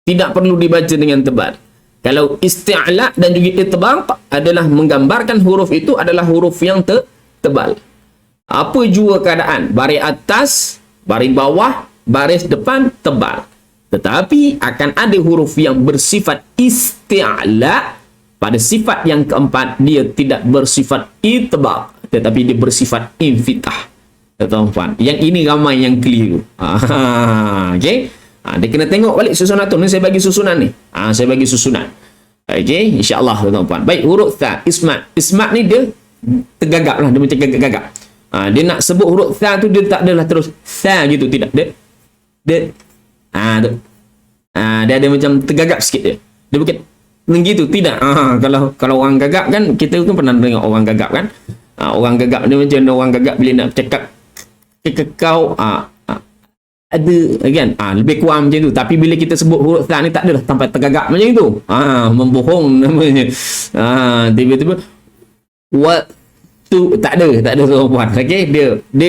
tidak perlu dibaca dengan tebal. Kalau isti'la dan juga itbaq adalah menggambarkan huruf itu adalah huruf yang tebal. Apa jua keadaan, baris atas, baris bawah, baris depan tebal. Tetapi akan ada huruf yang bersifat isti'la, pada sifat yang keempat dia tidak bersifat itbaq tetapi dia bersifat infitah. Tuan-tuan, yang ini ramai yang keliru. Okey. Dia kena tengok balik susunan tu. Ni saya bagi susunan ni. Saya bagi susunan. Okey, insya-Allah tuan-tuan. Baik, huruf tha, ismat. Ismat ni dia tergagap lah, dia macam gagap-gagap. Dia nak sebut huruf tha tu dia tak adalah terus tha gitu, tidak. Dia ada macam tergagap sikit dia. Dia bukan begitu, tidak. Kalau orang gagap kan, kita kan pernah dengar orang gagap kan. Orang gagap dia macam orang gagap bila nak cakap kau ada kan, lebih kurang macam tu. Tapi bila kita sebut huruf tha ni tak adalah sampai tergagap macam itu. Membohong namanya. Tiba-tiba tu tak ada tuan-tuan. Okey, dia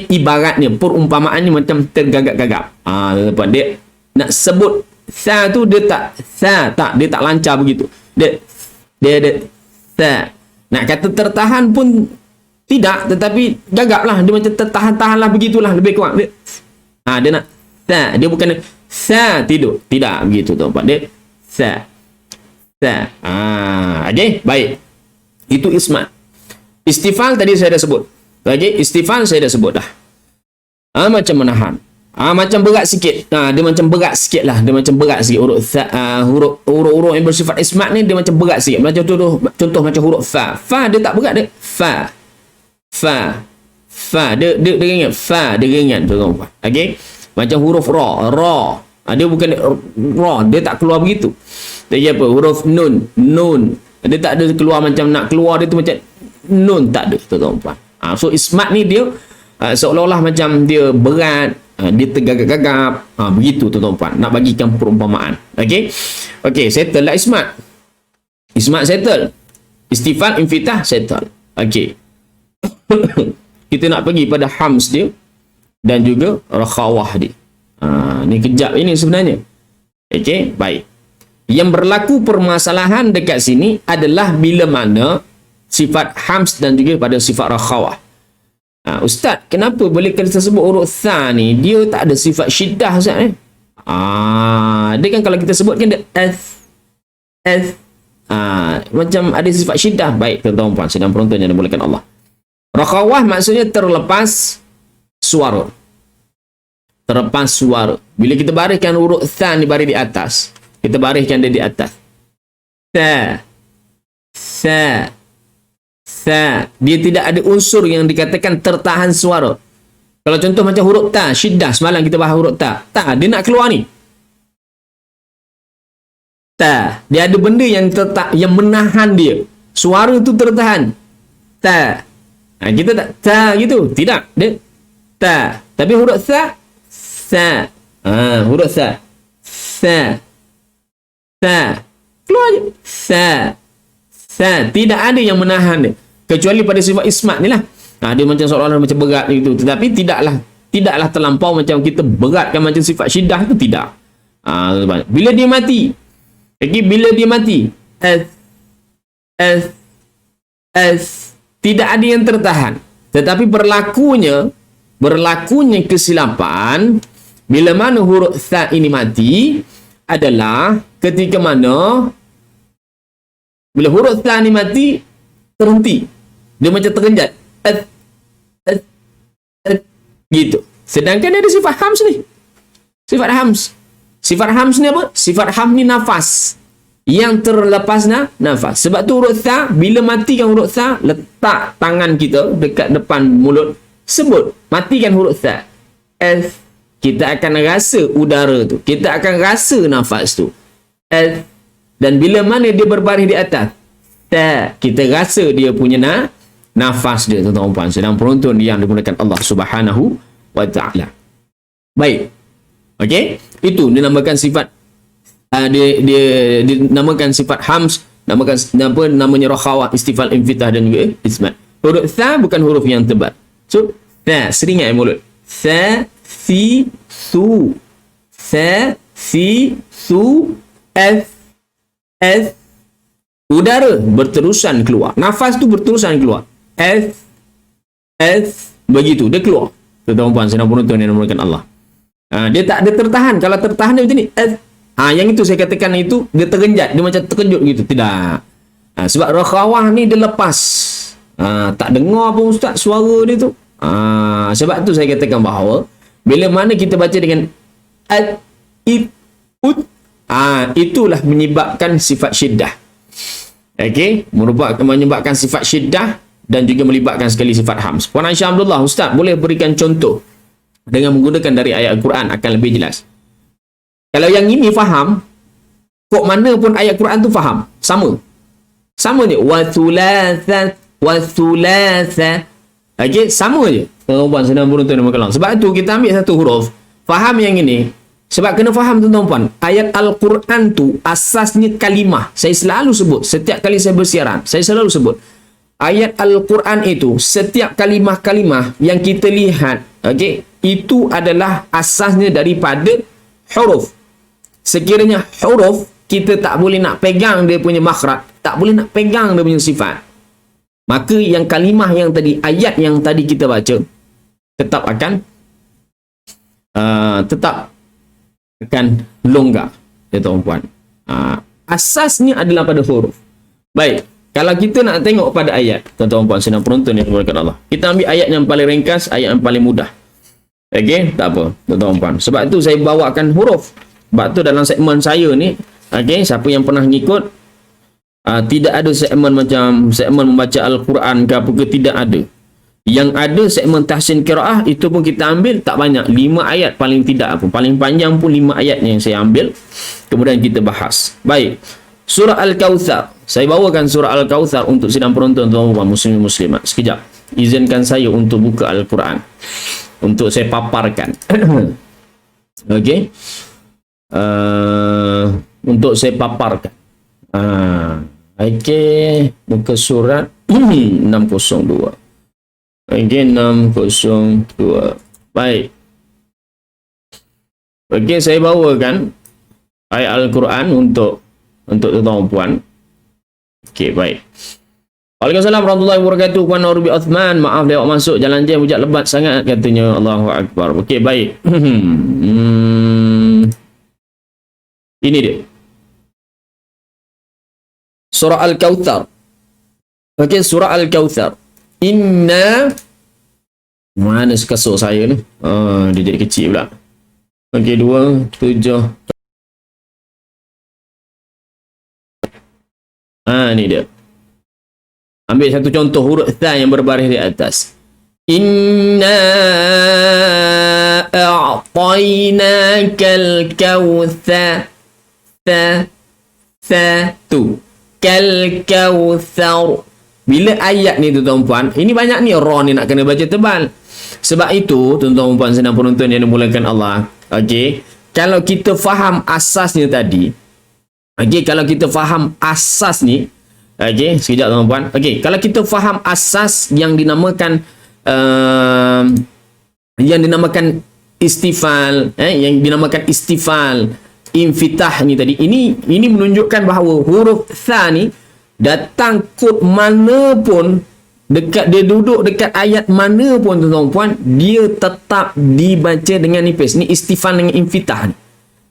ibaratnya perumpamaannya macam tergagap-gagap. Tuan-tuan, dia nak sebut tha tu dia tak lancar begitu. Dia tha. Nak kata tertahan pun tidak, tetapi gagaplah, dia macam tertahan-tahan lah, begitulah lebih kurang. Dia nak tha, dia bukan tha tidur, tidak begitu tuan-tuan. Dia tha. Okey, baik. Itu ismat. Istifal tadi saya dah sebut. Okey, istifal saya dah sebut dah. Macam menahan. Macam berat sikit. Dia macam berat sikit lah. Dia macam berat sikit. Huruf yang bersifat ismat ni dia macam berat sikit. Macam contoh macam huruf fa. Fa dia tak berat, dia fa. Dia ringan. Fa dia ringan tuan-tuan. Okey. Macam huruf ra. Dia bukan ra, dia tak keluar begitu. Dia apa? Huruf nun. Dia tak ada keluar macam nak keluar dia tu macam nun tak ada, tuan-tuan. So ismat ni dia seolah-olah macam dia berat, dia tergagap-gagap, begitu tuan-tuan, nak bagikan perumpamaan. Okey, settle lah ismat. Ismat settle, istifal infitah settle. Okey. Kita nak pergi pada hams dia dan juga rakhawah dia. Ni kejap ini sebenarnya. Okey, baik. Yang berlaku permasalahan dekat sini adalah bila mana sifat hams dan juga pada sifat rakhawah. Ustaz, kenapa boleh kita sebut huruf tha ni dia tak ada sifat syiddah, Ustaz? Dia kan kalau kita sebut kan dia macam ada sifat syiddah. Baik, tuan-tuan sedang penonton yang dimuliakan Allah. Rakhawah maksudnya terlepas suara. Terlepas suara. Bila kita bariskan huruf tha ni baris di atas, kita bariskan dia di atas. Tha. Dia tidak ada unsur yang dikatakan tertahan suara. Kalau contoh macam huruf ta, syiddah, semalam kita bahas huruf ta. Dia nak keluar ni. Dia ada benda yang yang menahan dia. Suara tu tertahan. Kita tak ta gitu. Tidak. Dia ta. Tapi huruf tha. Huruf tha. Keluar je. Tidak ada yang menahan dia. Kecuali pada sifat ismat ni lah. Dia macam seolah-olah macam berat gitu. Tetapi tidaklah terlampau macam kita beratkan macam sifat syiddah tu, tidak. Bila dia mati. Bila dia mati. Tidak ada yang tertahan. Tetapi berlakunya kesilapan bila mana huruf tha ini mati adalah ketika mana bila huruf tha ni mati terhenti, dia macam tergenjat gitu. Sedangkan ada sifat hams ni, sifat hams ni apa? Sifat hams ni nafas yang terlepas nafas. Sebab tu huruf tha, bila matikan huruf tha, letak tangan kita dekat depan mulut, sebut, matikan huruf tha, kita akan rasa udara tu, kita akan rasa nafas tu. Dan bila mana dia berbaris di atas, kita rasa dia punya nafas dia, tuan-tuan sedang penonton yang dimuliakan Allah Subhanahu wa ta'ala. Baik. Okey, itu dinamakan sifat dia dinamakan sifat hams, namanya rakhawah, istifal, infitah dan juga ismat. Huruf tha bukan huruf yang tebal. So, tha seringat mulut. Tha, si, su. Tha, si, su, udara berterusan keluar. Nafas tu berterusan keluar. Begitu dia keluar. Tuan-tuan sedang penonton yang dimuliakan Allah. Dia tak ada tertahan. Kalau tertahan dia macam ni. Yang itu saya katakan itu dia tergenjat, dia macam terkejut gitu. Tidak. Sebab rakhawah ni dia lepas. Tak dengar pun ustaz suara dia tu. Sebab tu saya katakan bahawa bila mana kita baca dengan itulah menyebabkan sifat syiddah. Okey, menyebabkan sifat syiddah dan juga melibatkan sekali sifat hams. Puan Aisyah Abdullah, ustaz boleh berikan contoh dengan menggunakan dari ayat Al-Quran akan lebih jelas. Kalau yang ini faham, kok mana pun ayat Quran tu faham. Sama je. Wa thulatha. Okey, sama je. Tuan-tuan sedang beruntun dengan kalam. Sebab tu kita ambil satu huruf, faham yang ini. Sebab kena faham tuan-tuan, ayat Al-Quran tu asasnya kalimah. Saya selalu sebut, setiap kali saya bersiaran, saya selalu sebut. Ayat Al-Quran itu, setiap kalimah-kalimah yang kita lihat, okey, itu adalah asasnya daripada huruf. Sekiranya huruf, kita tak boleh nak pegang dia punya makhraj, tak boleh nak pegang dia punya sifat, maka yang kalimah yang tadi, ayat yang tadi kita baca, tetap akan longgar, ya tuan-puan. Asasnya adalah pada huruf. Baik, kalau kita nak tengok pada ayat, tuan-tuan sedang penonton yang dimuliakan Allah, kita ambil ayat yang paling ringkas, ayat yang paling mudah. Okey, tak apa, tuan-tuan. Sebab tu saya bawakan huruf. Sebab tu dalam segmen saya ni, okey, siapa yang pernah ngikut, tidak ada segmen macam segmen membaca Al-Quran ke apa ke, tidak ada. Yang ada segmen tahsin qiraah, itu pun kita ambil tak banyak, 5 ayat paling tidak apa. Paling panjang pun 5 ayat yang saya ambil. Kemudian kita bahas. Baik. Surah Al-Kautsar. Saya bawakan surah Al-Kautsar untuk sidang penonton tuan-tuan muslimin muslimat. Sekejap. Izinkan saya untuk buka Al-Quran. Untuk saya paparkan. Okey. Untuk saya paparkan. Okey. Muka surat 602. Okey, 602. Baik. Okey, saya bawakan ayat Al-Quran untuk tuan-tuan puan. Okey, baik. Waalaikumsalam warahmatullahi wabarakatuh. Puan Norbi Uthman, maaf lewat masuk jalan jam hujat lebat sangat katanya. Allahu akbar. Okey, baik. Ini dia. Surah Al-Kautsar. Okey, surah Al-Kautsar. Inna, mana kasut saya ni? Dia jadi kecil pula. Okey, 2 7. Ni dia. Ambil satu contoh huruf tha yang berbaris di atas. Inna a'tainakal kautsar. Tu. Kal kautsar. Bila ayat ni tuan-tuan, ini banyak ni ra ni nak kena baca tebal. Sebab itu tuan-tuan puan senang penonton yang dimulakan Allah. Okey, kalau kita faham asasnya tadi. Okey, kalau kita faham asas ni, okey, sekejap tuan-tuan. Okey, kalau kita faham asas yang dinamakan istifal, yang dinamakan istifal, infitah ni tadi, ini menunjukkan bahawa huruf tha ni datang kod mana pun, dekat dia duduk dekat ayat mana pun tuan-tuan puan, dia tetap dibaca dengan nipis. Ni istifal dengan infitah ni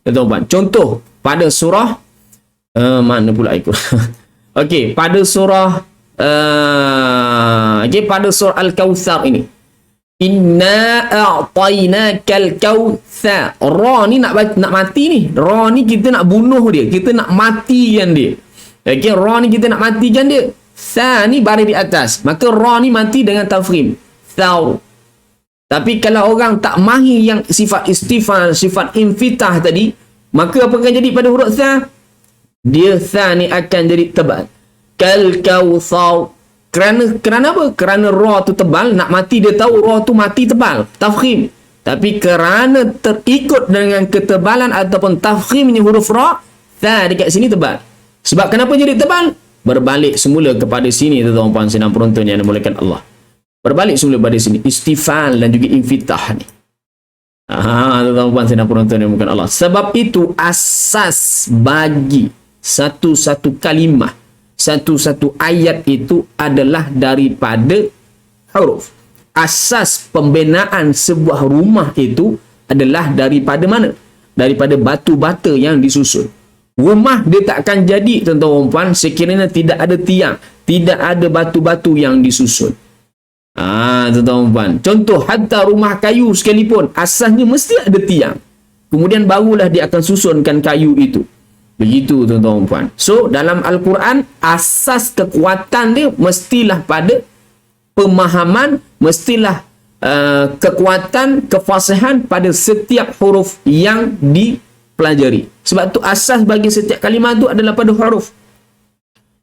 tuan-tuan puan. Contoh pada surah mana pula ikut. Okey, pada surah pada surah Al-Kautsar ini, inna a'tainakal kautsar. Ra ni nak mati ni. Ra ni kita nak bunuh dia, kita nak matikan dia. Okey, ra ni kita nak matikan dia. Sa ni baris di atas, maka ra ni mati dengan tafkhim. Thau. Tapi kalau orang tak mahir yang sifat istifal, sifat infitah tadi, maka apa akan jadi pada huruf sa? Dia sa ni akan jadi tebal. Kal kautsar. Kerana apa? Kerana ra tu tebal, nak mati dia tahu ra tu mati tebal, tafkhim. Tapi kerana terikut dengan ketebalan ataupun tafkhimnya huruf ra, sa dekat sini tebal. Sebab kenapa jadi tebal? Berbalik semula kepada sini tuan-tuan puan senang penonton yang dimulakan Allah. Berbalik semula pada sini, istifal dan juga infitah ni. Tuan-tuan puan senang penonton yang dimulakan Allah. Sebab itu asas bagi satu-satu kalimah, satu-satu ayat itu adalah daripada huruf. Asas pembinaan sebuah rumah itu adalah daripada mana? Daripada batu bata yang disusun. Rumah dia tak akan jadi tuan-tuan puan sekiranya tidak ada tiang, tidak ada batu-batu yang disusun. Tuan-tuan puan, contoh hatta rumah kayu sekalipun asasnya mesti ada tiang, kemudian barulah dia akan susunkan kayu itu. Begitu tuan-tuan puan. So dalam Al-Quran, asas kekuatan dia mestilah pada pemahaman, mestilah kekuatan, kefasihan pada setiap huruf yang dipelajari. Sebab tu asas bagi setiap kalimah tu adalah pada huruf.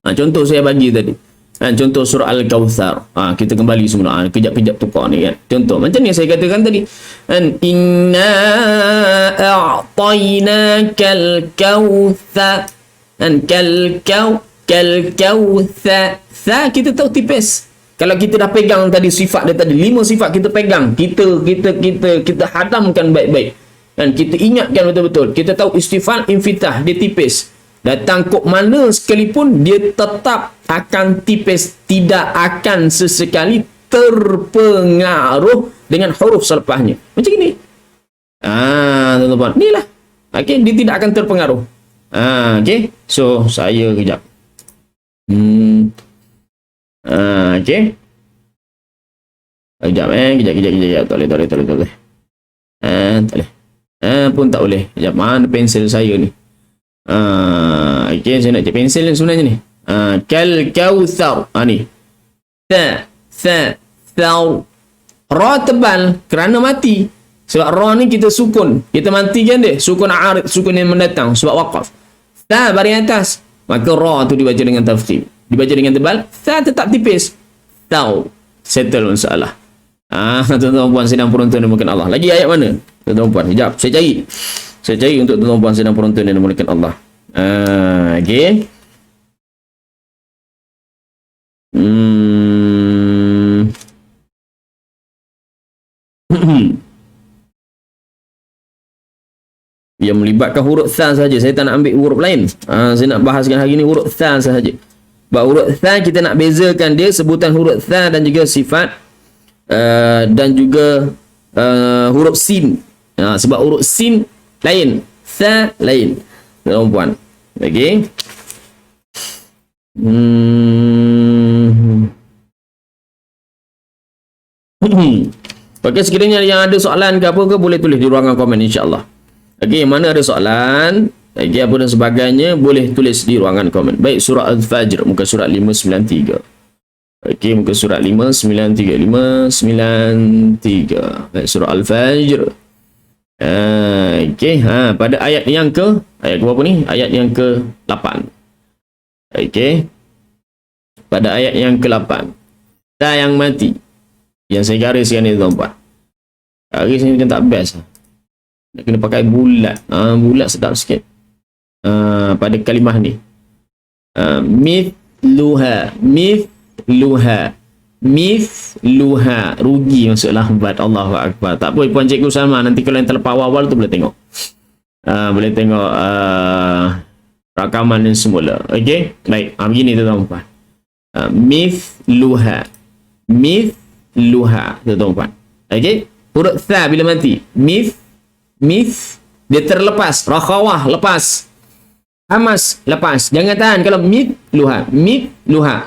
Contoh saya bagi tadi. Contoh surah Al-Kautsar. Kita kembali semula. Kejap-kejap tukar ni kan. Contoh macam ni saya katakan tadi. Inna a'tainakal kautsar. Kal kautsar. Kita tahu tipis. Kalau kita dah pegang tadi sifat dia tadi, 5 sifat kita pegang. Kita hadamkan baik-baik. Dan kita ingatkan betul-betul. Kita tahu istifal, infitah, dia tipis. Datang kod mana sekalipun, dia tetap akan tipis. Tidak akan sesekali terpengaruh dengan huruf selepasnya. Macam ini. Tuan-tuan. Inilah. Okay, dia tidak akan terpengaruh. Okay. So, saya kejap. Okay. Kejap. Kejap. Tak boleh. Tak boleh. Pun tak boleh. Sekejap, mana pensel saya ni? Okay, saya nak cek pensel ni sebenarnya ni. Kal kautsar. Ni. Thar. Ra tebal kerana mati. Sebab ra ni kita sukun. Kita matikan dia. Sukun arid, sukun yang mendatang. Sebab waqaf. Tha baris atas. maka ra tu dibaca dengan tafkhim. Dibaca dengan tebal, tha tetap tipis. Tau. Settle masalah. Tuan-tuan puan sidang penonton yang dimulakan Allah. Lagi ayat mana? Tuan-tuan puan, sekejap. Saya cari untuk tuan-tuan puan sidang penonton yang dimulakan Allah. Okey. Yang melibatkan huruf tha saja. Saya tak nak ambil huruf lain. Saya nak bahaskan hari ini huruf tha sahaja. Sebab huruf tha kita nak bezakan dia sebutan huruf tha dan juga sifat dan juga huruf sin. Sebab huruf sin lain, tha lain. Tuan-puan. Okey. Okey, sekiranya yang ada soalan ke apa ke boleh tulis di ruangan komen insya-Allah. Okey, mana ada soalan, okey apa dan sebagainya boleh tulis di ruangan komen. Baik, surah Al-Fajr muka surat 593. Okey, muka surat 593. Baik, surah Al-Fajr. Okey, pada ayat yang ke berapa ni? Ayat yang ke-8. Okey. Pada ayat yang ke-8. Ta yang mati. Yang saya gariskan ni tuan-tuan. Garis ni macam tak best. Nak kena pakai bulat. Bulat sedap sikit. Pada kalimah ni. Mithluha. Rugi masuk lambat. Allahu Akbar. Tak apa Puan Cikgu Salma. Nanti kalau yang terlepas awal tu boleh tengok. Boleh tengok rakaman yang semula. Okey. Baik. Begini tuan-tuan. Mithluha. Tuan-tuan. Okey. Huruf tha bila mati. Dia terlepas. Rakhawah lepas. Hamas lepas. Jangan tahan kalau mithluha.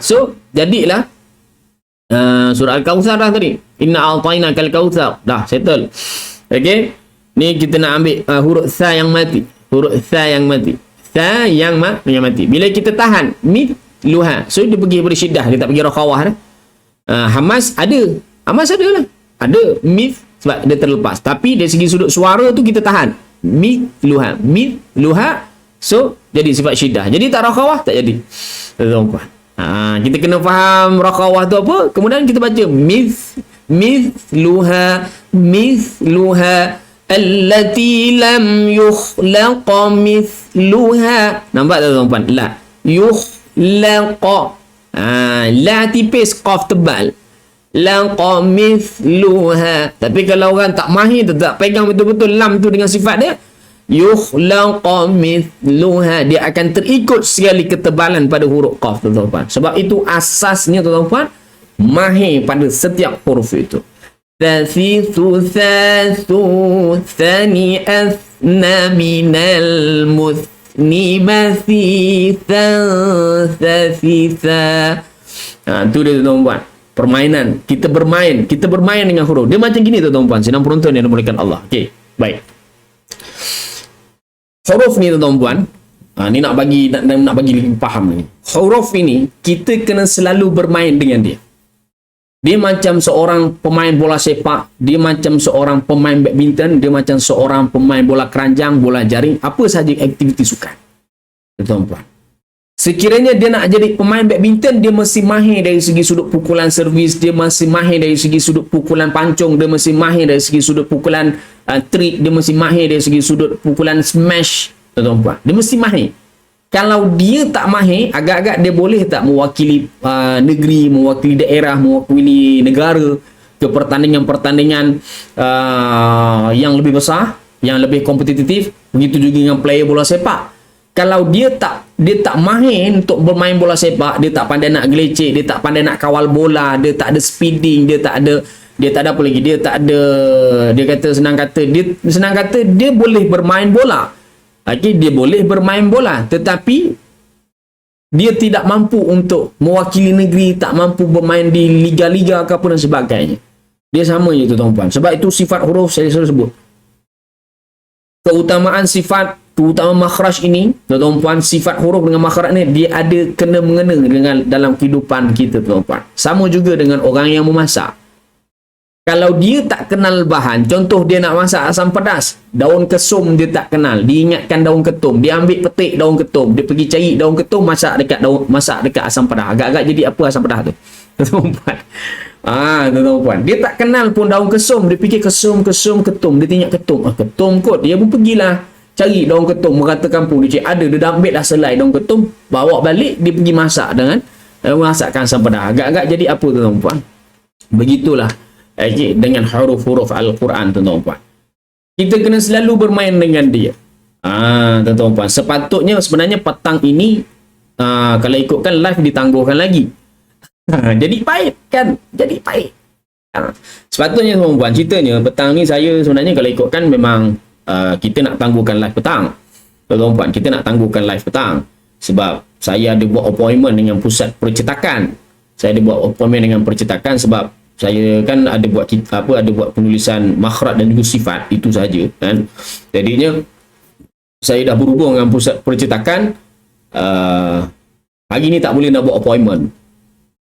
So jadilah surah Al-Kautsar dah tadi. Inna a'tainakal kautsar. Dah settle. Okey. Ni kita nak ambil huruf tha yang mati. Huruf tha yang mati. Tha yang mati. Bila kita tahan mithluha. So dia pergi pada syiddah, dia tak pergi rakhawah dah. Hamas ada. Hamas ada lah. Ada mith sebab dia terlepas. Tapi dari segi sudut suara tu kita tahan. Mithluha. So jadi sifat syiddah. Jadi tak rakhawah tak jadi. Tuan-tuan. Kita kena faham rakhawah tu apa. Kemudian kita baca mithluha allati lam yukhlaqa mithluha. Nampak tak tuan-tuan? La yukhlaqa. La tipis, qaf tebal. Laqa mithluha. Tapi kalau orang tak mahir, tak pegang betul-betul lam tu dengan sifat dia, yukhlaqa mithluha, dia akan terikut sekali ketebalan pada huruf qaf tuan-tuan. Sebab itu asasnya tuan-tuan mahir pada setiap huruf itu. Thalithu thani athna minal muthni mathithan thalitha. Tu dia tuan-tuan. Permainan. Kita bermain dengan huruf. Dia macam gini tuan-tuan. Sidang penonton yang dimuliakan Allah. Okey, baik. Huruf ni tuan-tuan, ni nak bagi lebih faham ni. Huruf ini kita kena selalu bermain dengan dia. Dia macam seorang pemain bola sepak, dia macam seorang pemain badminton, dia macam seorang pemain bola keranjang, bola jaring, apa sahaja aktiviti sukan. Tuan-tuan. Sekiranya dia nak jadi pemain badminton, dia mesti mahir dari segi sudut pukulan servis, dia mesti mahir dari segi sudut pukulan pancung, dia mesti mahir dari segi sudut pukulan trik, dia mesti mahir dari segi sudut pukulan smash, tuan-tuan. Dia mesti mahir. Kalau dia tak mahir, agak-agak dia boleh tak mewakili negeri, mewakili daerah, mewakili negara ke pertandingan-pertandingan yang lebih besar, yang lebih kompetitif. Begitu juga dengan player bola sepak. Kalau dia tak mahir untuk bermain bola sepak, dia tak pandai nak gelecek, dia tak pandai nak kawal bola, dia tak ada speeding, dia tak ada apa lagi, dia senang kata dia boleh bermain bola. Okey, dia boleh bermain bola, tetapi dia tidak mampu untuk mewakili negeri, tak mampu bermain di liga-liga ke apa dan sebagainya. Dia sama je tuan-tuan. Sebab itu sifat huruf saya selalu sebut. Keutamaan makhraj ini, tuan-tuan, sifat huruf dengan makhraj ni dia ada kena-mengena dengan dalam kehidupan kita, tuan-tuan. Sama juga dengan orang yang memasak. Kalau dia tak kenal bahan, contoh dia nak masak asam pedas, daun kesum dia tak kenal, diingatkan daun ketum, dia ambil petik daun ketum, dia pergi cari daun ketum, masak dekat asam pedas. Agak-agak jadi apa asam pedas tu? Tuan-tuan. Tuan-tuan. Dia tak kenal pun daun kesum, dia fikir kesum, ketum, dia tengok ketum. Ketum kot, dia pun pergilah cari daun ketum, merata kampung dia cari ada, dia dah ambil dah selai daun ketum, bawa balik, dia pergi masak dengan masakkan asam pedas. Agak-agak jadi apa tuan-tuan? Begitulah dengan huruf-huruf Al-Quran tuan-tuan. Kita kena selalu bermain dengan dia. Tuan-tuan. Sepatutnya sebenarnya petang ini kalau ikutkan live ditangguhkan lagi. Jadi baik kan? Jadi baik. Sepatutnya tuan-tuan, ceritanya petang ni saya sebenarnya kalau ikutkan memang kita nak tangguhkan live petang. Tuan-tuan, kita nak tangguhkan live petang. Sebab saya ada buat appointment dengan pusat percetakan. Saya ada buat appointment dengan percetakan sebab saya kan ada buat penulisan makhraj dan juga sifat, itu saja kan. Jadinya saya dah berhubung dengan pusat percetakan, hari ni tak boleh nak buat appointment.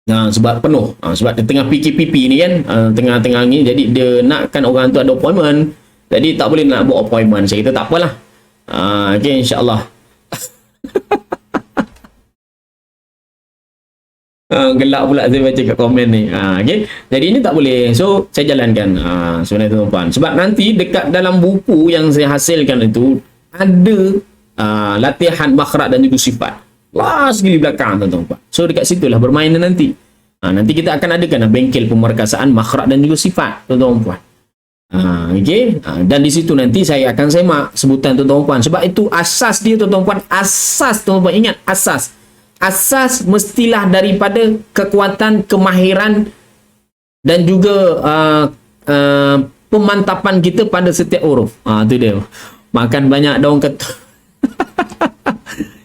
Sebab penuh. Sebab di tengah PKPP ni kan, tengah-tengah ni, jadi dia nakkan orang tu ada appointment. Jadi tak boleh nak buat appointment. Saya kata tak apalah. Okay, insya-Allah. Gelak pula saya baca kat komen ni. Okay. Jadi ini tak boleh. So saya jalankan sebenarnya tuan-tuan. Sebab nanti dekat dalam buku yang saya hasilkan itu ada latihan makhraj dan juga sifat. Last sekali belakang tuan-tuan. So dekat situlah bermainnya nanti. Nanti kita akan adakan bengkel pemerkasaan makhraj dan juga sifat tuan-tuan. Okay. Dan di situ nanti saya akan semak sebutan tuan-tuan. Sebab itu asas dia tuan-tuan. Asas tuan-tuan, ingat asas. Asas mestilah daripada kekuatan, kemahiran dan juga pemantapan kita pada setiap huruf. Tu dia. Makan banyak daun ketum.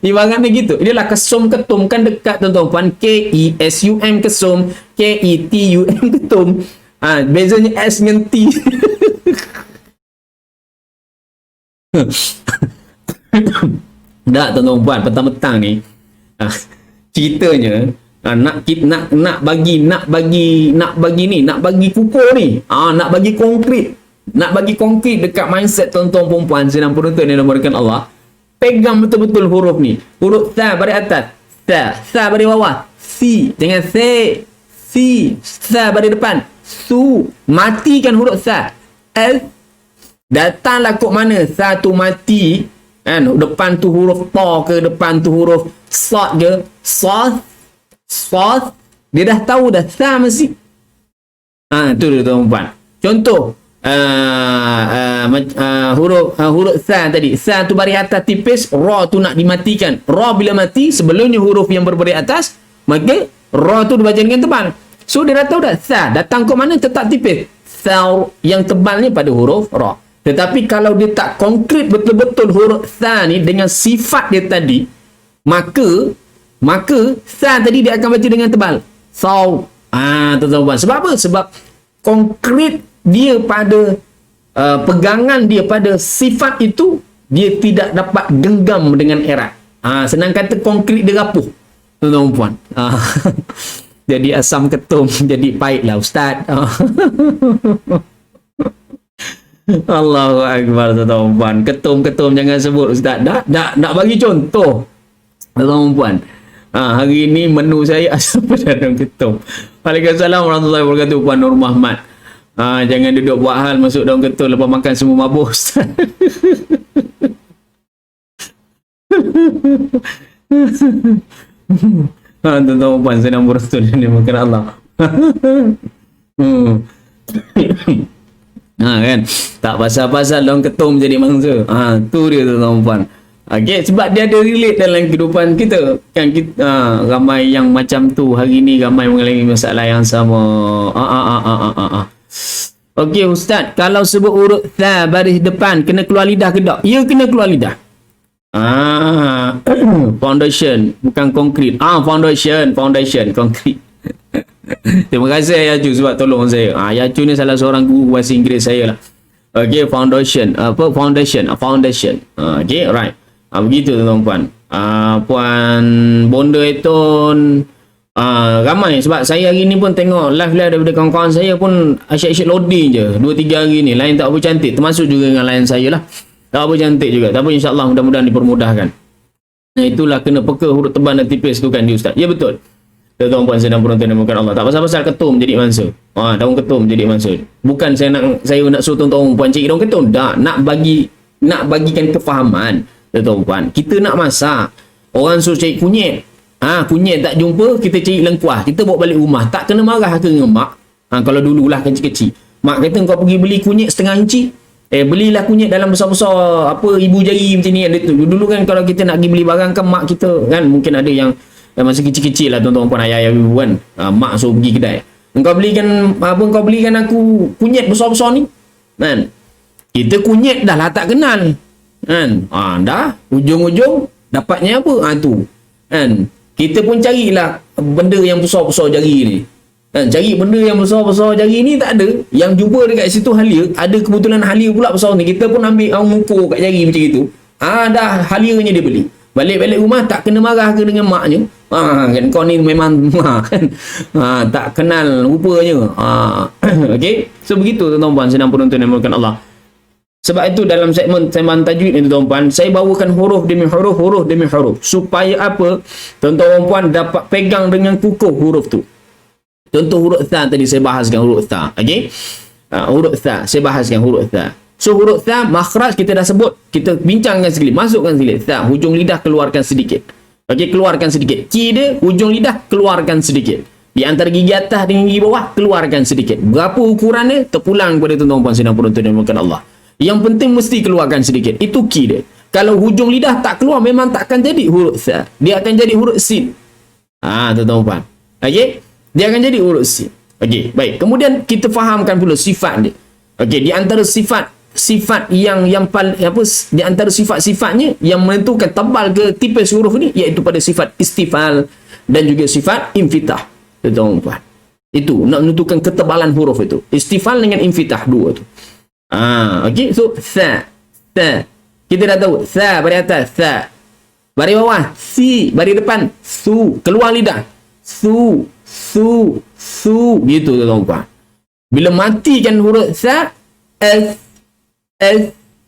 Ibaratnya gitu. Inilah kesum ketum kan dekat tuan-tuan. K-E-S-U-M kesum, K-E-T-U-M ketum. Bezanya S dengan T. Tak tuan-tuan, petang-petang ni ceritanya nak bagi kukuh ni, nak bagi konkret dekat mindset tuan-tuan perempuan sedang penonton yang dimulakan Allah. Pegang betul-betul huruf ni. Huruf ta baris atas, sa baris bawah, si jangan si, sa baris depan, su, matikan huruf sa, s datanglah kok mana sa tu mati kan, depan tu huruf ta ke, depan tu huruf sad ke, sad, dia dah tahu dah sa mesti. Tu dia tuan-tuan. Contoh huruf sa tadi, sa tu baris atas tipis, ra tu nak dimatikan. Ra bila mati sebelumnya huruf yang berbaris atas, maka ra tu dibaca dengan tebal. So dia dah tahu dah sa datang ke mana tetap tipis. Sa yang tebalnya pada huruf ra. Tetapi kalau dia tak konkret betul-betul huruf sa ni dengan sifat dia tadi, maka sa tadi dia akan baca dengan tebal. Saw. Tuan-tuan. Sebab apa? Sebab konkret dia pada pegangan dia pada sifat itu, dia tidak dapat genggam dengan erat. Senang kata konkret dia rapuh. Tuan-tuan. Jadi asam ketum jadi pahitlah ustaz. Allahu akbar tuan-tuan. Ketum jangan sebut ustaz. Nak bagi contoh tuan-tuan. Hari ini menu saya asam pedas dan ketum. Waalaikumsalam warahmatullahi wabarakatuh Puan Nur Muhammad. Jangan duduk buat hal masuk daun ketum lepas makan semua mabuk ustaz. Tuan-tuan senang beratur ni makan Allah. Kan tak pasal-pasal daun ketum jadi mangsa. Tu dia tuan-tuan. Okay, sebab dia ada relate dalam kehidupan kita kan. Kita ramai yang macam tu hari ni, ramai mengalami masalah yang sama. Okey ustaz, kalau sebut huruf ta baris depan kena keluar lidah ke tak? Ya, kena keluar lidah. Foundation bukan konkret. Foundation konkret. Terima kasih Ayaju sebab tolong saya. Ayaju ni salah seorang guru bahasa Inggeris saya lah. Okey, foundation. Okey, right. Begitu tuan-tuan. Puan Bonda Eton, Ramai sebab saya hari ni pun tengok live daripada kawan-kawan saya pun asyik-asyik loading je 2-3 hari ni, lain tak apa cantik, termasuk juga dengan lain saya lah, tak apa cantik juga, tapi insyaAllah mudah-mudahan dipermudahkan. Itulah kena peka huruf tebal dan tipis tu kan dia ustaz. Ya betul. Tuan-tuan sedang penonton yang bukan Allah, tak pasal-pasal ketum jadi mangsa. Daun ketum jadi mangsa. Bukan saya nak suruh tuan-tuan puan cik daun ketum, tak, nak bagikan kefahaman. Tuan-tuan, kita nak masak, orang suruh cari kunyit, kunyit tak jumpa, kita cari lengkuas, kita bawa balik rumah, tak kena marah ke dengan mak? Kalau dululah kecil-kecil, mak kata kau pergi beli kunyit setengah inci, belilah kunyit dalam besar-besar ibu jari macam ni. Dulu kan kalau kita nak pergi beli barang kan, mak kita kan, mungkin ada yang masa kecil-kecil lah tuan-tuan puan, ayah ibu kan, mak suruh pergi kedai, kau belikan aku kunyit besar-besar ni kan. Kita kunyit dah lah tak kenal kan, dah ujung-ujung dapatnya apa tu kan. Kita pun carilah benda yang besar-besar jari ni kan, cari benda yang besar-besar jari ni tak ada, yang jumpa dekat situ halia, ada kebetulan halia pula besar ni, kita pun ambil mengukur kat jari macam itu, dah halianya dia beli, balik rumah tak kena marah ke dengan maknya, kan kau ni memang kan, tak kenal rupanya. Okey, so begitu tuan-tuan sedang penonton yang dimuliakan Allah. Sebab itu dalam segmen tajwid ni tuan-tuan, saya bawakan huruf demi huruf, supaya apa, tuan-tuan puan dapat pegang dengan kukuh huruf tu. Contoh huruf tha tadi saya bahaskan huruf tha. Okey, huruf tha saya bahaskan huruf tha. So huruf tha makhraj kita dah sebut, kita bincangkan sikit, masukkan sikit. Tha hujung lidah keluarkan sedikit. Okey, keluarkan sedikit. Ki dia hujung lidah keluarkan sedikit. Di antara gigi atas dengan gigi bawah keluarkan sedikit. Berapa ukurannya terpulang kepada tuan-tuan puan sedang penonton yang dimuliakan Allah. Yang penting mesti keluarkan sedikit. Itu ki dia. Kalau hujung lidah tak keluar, memang takkan jadi huruf tha. Dia akan jadi huruf sin. Tuan-tuan puan. Okey, dia akan jadi huruf sin. Okey, baik. Kemudian kita fahamkan pula sifat dia. Okey, di antara sifat yang di antara sifat-sifatnya yang menentukan tebal ke tipis huruf ni, iaitu pada sifat istifal dan juga sifat infitah. Tuan-tuan puan. Itu nak menentukan ketebalan huruf itu. Istifal dengan infitah, dua tu. Okey, so tha. Kita dah tahu tha baris atas, tha baris bawah, si baris depan, su, keluar lidah, su gitu tuan-tuan. Bila matikan huruf tha,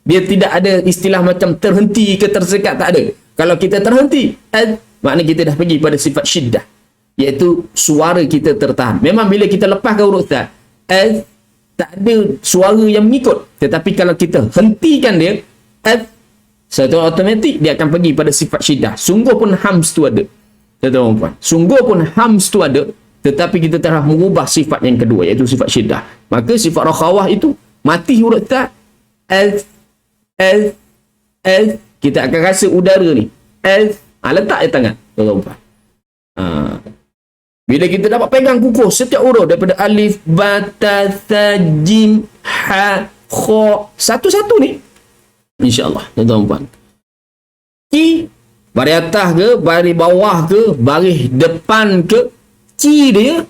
dia tidak ada istilah macam terhenti ke tersekat, tak ada. Kalau kita terhenti, maknanya kita dah pergi pada sifat syiddah, iaitu suara kita tertahan. Memang bila kita lepaskan huruf tha, tak ada suara yang mengikut. Tetapi kalau kita hentikan dia, secara automatik dia akan pergi pada sifat syiddah. Sungguh pun hams tu ada. Tuan-tuan, sungguh pun hams tu ada, tetapi kita telah mengubah sifat yang kedua, iaitu sifat syiddah. Maka sifat rakhawah itu mati huruf ta, kita akan rasa udara ni letak di tangan, tuan-tuan. Bila kita dapat pegang kukuh setiap huruf daripada alif, ba, ta, tha, jim, ha, kha, satu-satu ni, insya-Allah tuan-tuan. Ki baris atas ke, baris bawah ke, baris depan ke, ki dia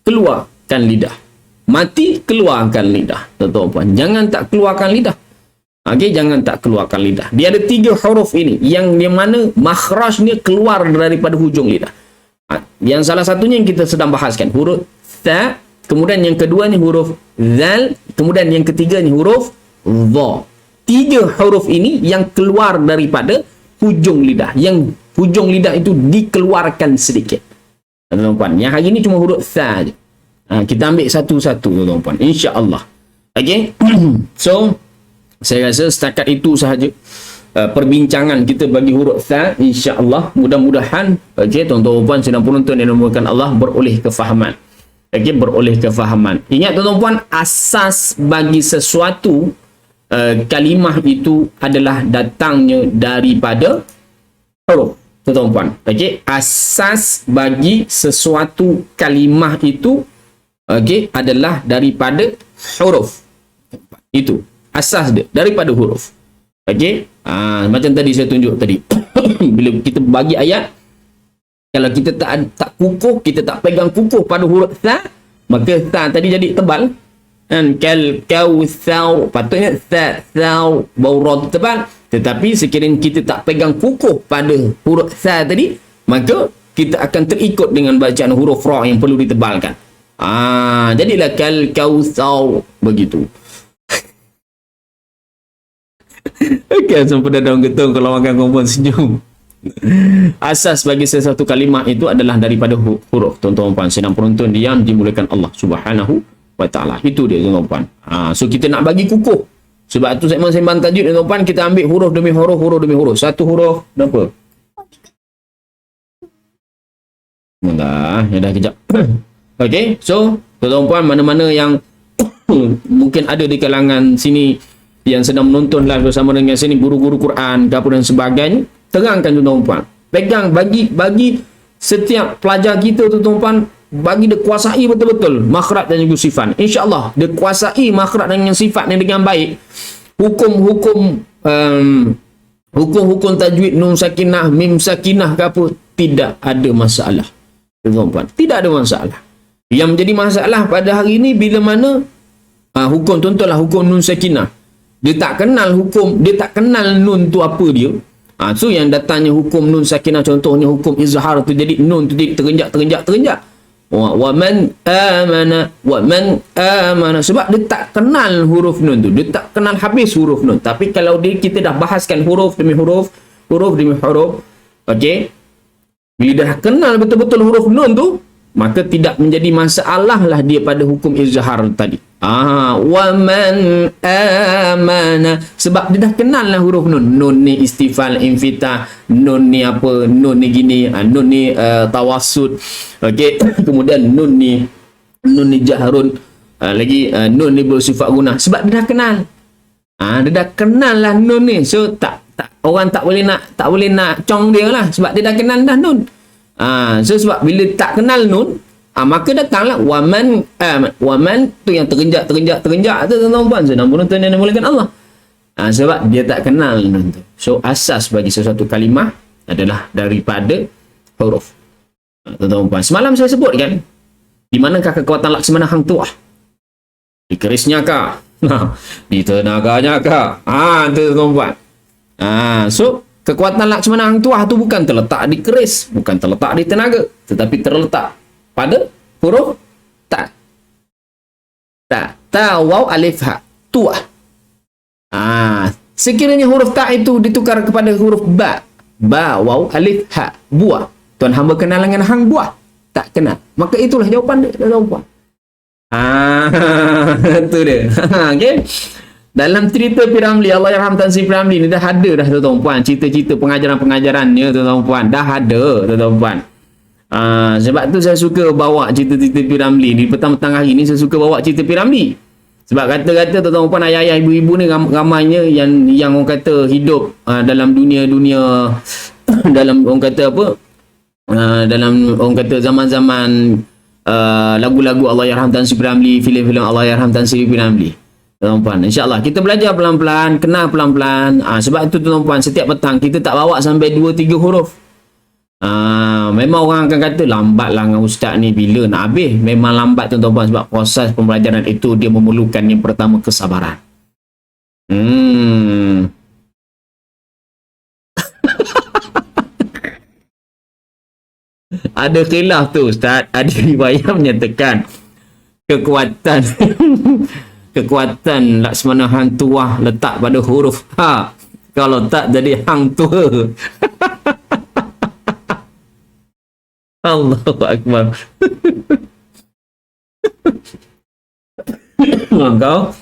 keluarkan lidah. Mati, keluarkan lidah. Tuan-tuan, jangan tak keluarkan lidah. Okey, jangan tak keluarkan lidah. Dia ada 3 huruf ini yang mana makhrajnya keluar daripada hujung lidah. Yang salah satunya yang kita sedang bahaskan, huruf tha, kemudian yang kedua ni huruf zal, kemudian yang ketiga ni huruf dha. 3 huruf ini yang keluar daripada hujung lidah. Yang hujung lidah itu dikeluarkan sedikit. Tuan-tuan, yang hari ni cuma huruf tha je. Kita ambil satu-satu tuan-tuan, insya-Allah. Okey. So saya rasa setakat itu sahaja perbincangan kita bagi huruf tha, insya-Allah. Mudah-mudahan tuan-tuan puan sedang penonton yang dimuliakan Allah beroleh kefahaman. Beroleh kefahaman. Ingat tuan-tuan puan, asas bagi sesuatu kalimah itu adalah datangnya daripada huruf. Tuan-tuan puan, asas bagi sesuatu kalimah itu adalah daripada huruf. Itu asas dia, daripada huruf. Macam tadi saya tunjuk tadi. Bila kita bagi ayat, kalau kita tak kukuh, kita tak pegang kukuh pada huruf tha, maka tha tadi jadi tebal. Kal, kau, thau, patutnya tha, thau, bau tebal. Tetapi sekiranya kita tak pegang kukuh pada huruf tha tadi, maka kita akan terikut dengan bacaan huruf ra yang perlu ditebalkan. Jadilah kal kautsar begitu. Kan sampai daun getong kalau makan kompon senyum. Asas bagi sesuatu kalimah itu adalah daripada huruf. Tuan-tuan puan, sedang penonton diam dimulakan Allah Subhanahu wa taala. Itu dia tuan-tuan puan. So kita nak bagi kukuh. Sebab tu segmen sembang tajuk tuan-tuan puan, kita ambil huruf demi huruf, huruf demi huruf. Satu huruf berapa? Ya dah kejap. Okey, so tuan-tuan puan, mana-mana yang mungkin ada di kalangan sini yang sedang menonton live bersama dengan sini, guru-guru Quran dan sebagainya, terangkan tuan-tuan puan. Pegang, bagi setiap pelajar kita tuan-tuan puan, bagi dia kuasai betul-betul makhraj dan juga sifat. InsyaAllah dia kuasai makhraj dengan sifat ni dengan baik. Hukum-hukum tajwid nun sakinah, mim sakinah ke apa, tidak ada masalah. Tuan-tuan puan, tidak ada masalah. Yang menjadi masalah pada hari ini bila mana hukum, contohlah hukum nun sakinah. Dia tak kenal hukum, dia tak kenal nun tu apa dia. So yang datangnya hukum nun sakinah, contohnya hukum izhar tu, jadi nun tu jadi terenjak. Wa man amana, sebab dia tak kenal huruf nun tu, dia tak kenal habis huruf nun. Tapi kalau kita dah bahaskan huruf demi huruf, okey, bila dah kenal betul-betul huruf nun tu, maka tidak menjadi masalah lah dia pada hukum izhar tadi. Wa man amana, sebab dia dah kenal lah huruf nun. Nun ni istifal, infitah, nun ni apa, nun ni gini, nun ni tawassud. Okey, kemudian nun ni jahrun, lagi nun ni bersifat guna. Sebab dia dah kenal. Dia dah kenal lah nun ni. So orang tak boleh nak cong dia lah, sebab dia dah kenal dah nun. So sebab bila tak kenal nun, maka datanglah waman tu yang terenjak tu tuan-tuan puan, sedang penonton yang dimulakan Allah. Sebab dia tak kenal nun tu. So asas bagi sesuatu kalimah adalah daripada huruf. Tuan-tuan puan, semalam saya sebut kan, di manakah kekuatan laksmana hang tuah? Di kerisnya kah? Di tenaganya kah? Tuan-tuan puan. So kekuatan laksmana hang tuah tu bukan terletak di keris, bukan terletak di tenaga, tetapi terletak pada huruf ta. Waw alif ha, tuah. Sekiranya huruf ta itu ditukar kepada huruf ba, waw alif ha, buah. Tuan hamba kenal dengan hang buah? Tak kenal. Maka itulah jawapan dia, tuan-tuan. Itu dia. Okey. Dalam cerita Piramli, Allah yarham Tan Sri Piramli ni dah ada dah tuan-tuan puan, cerita-cerita pengajaran-pengajarannya tuan-tuan puan, dah ada tuan-tuan puan. Sebab tu saya suka bawa cerita-cerita Piramli ni. Petang-petang hari ni saya suka bawa cerita Piramli. Sebab kata-kata tuan-tuan puan, ayah-ayah, ibu-ibu ni ramainya yang orang kata hidup dalam dunia-dunia dalam orang kata apa, dalam orang kata zaman-zaman lagu-lagu Allah yarham Tan Sri Piramli, filem-filem Allah yarham Tan Sri Piramli. Tuan-tuan puan, insya-Allah kita belajar pelan-pelan, kenal pelan-pelan. Sebab itu tuan-tuan puan, setiap petang kita tak bawa sampai 2-3 huruf. Memang orang akan kata lambat lah dengan ustaz ni, bila nak habis. Memang lambat tuan-tuan puan, sebab proses pembelajaran itu dia memerlukan yang pertama kesabaran. Ada khilaf tu ustaz, ada riwayat menyatakan kekuatan laksmana hang tuah letak pada huruf ha, kalau tak jadi hang tua. Allahu akbar. Kau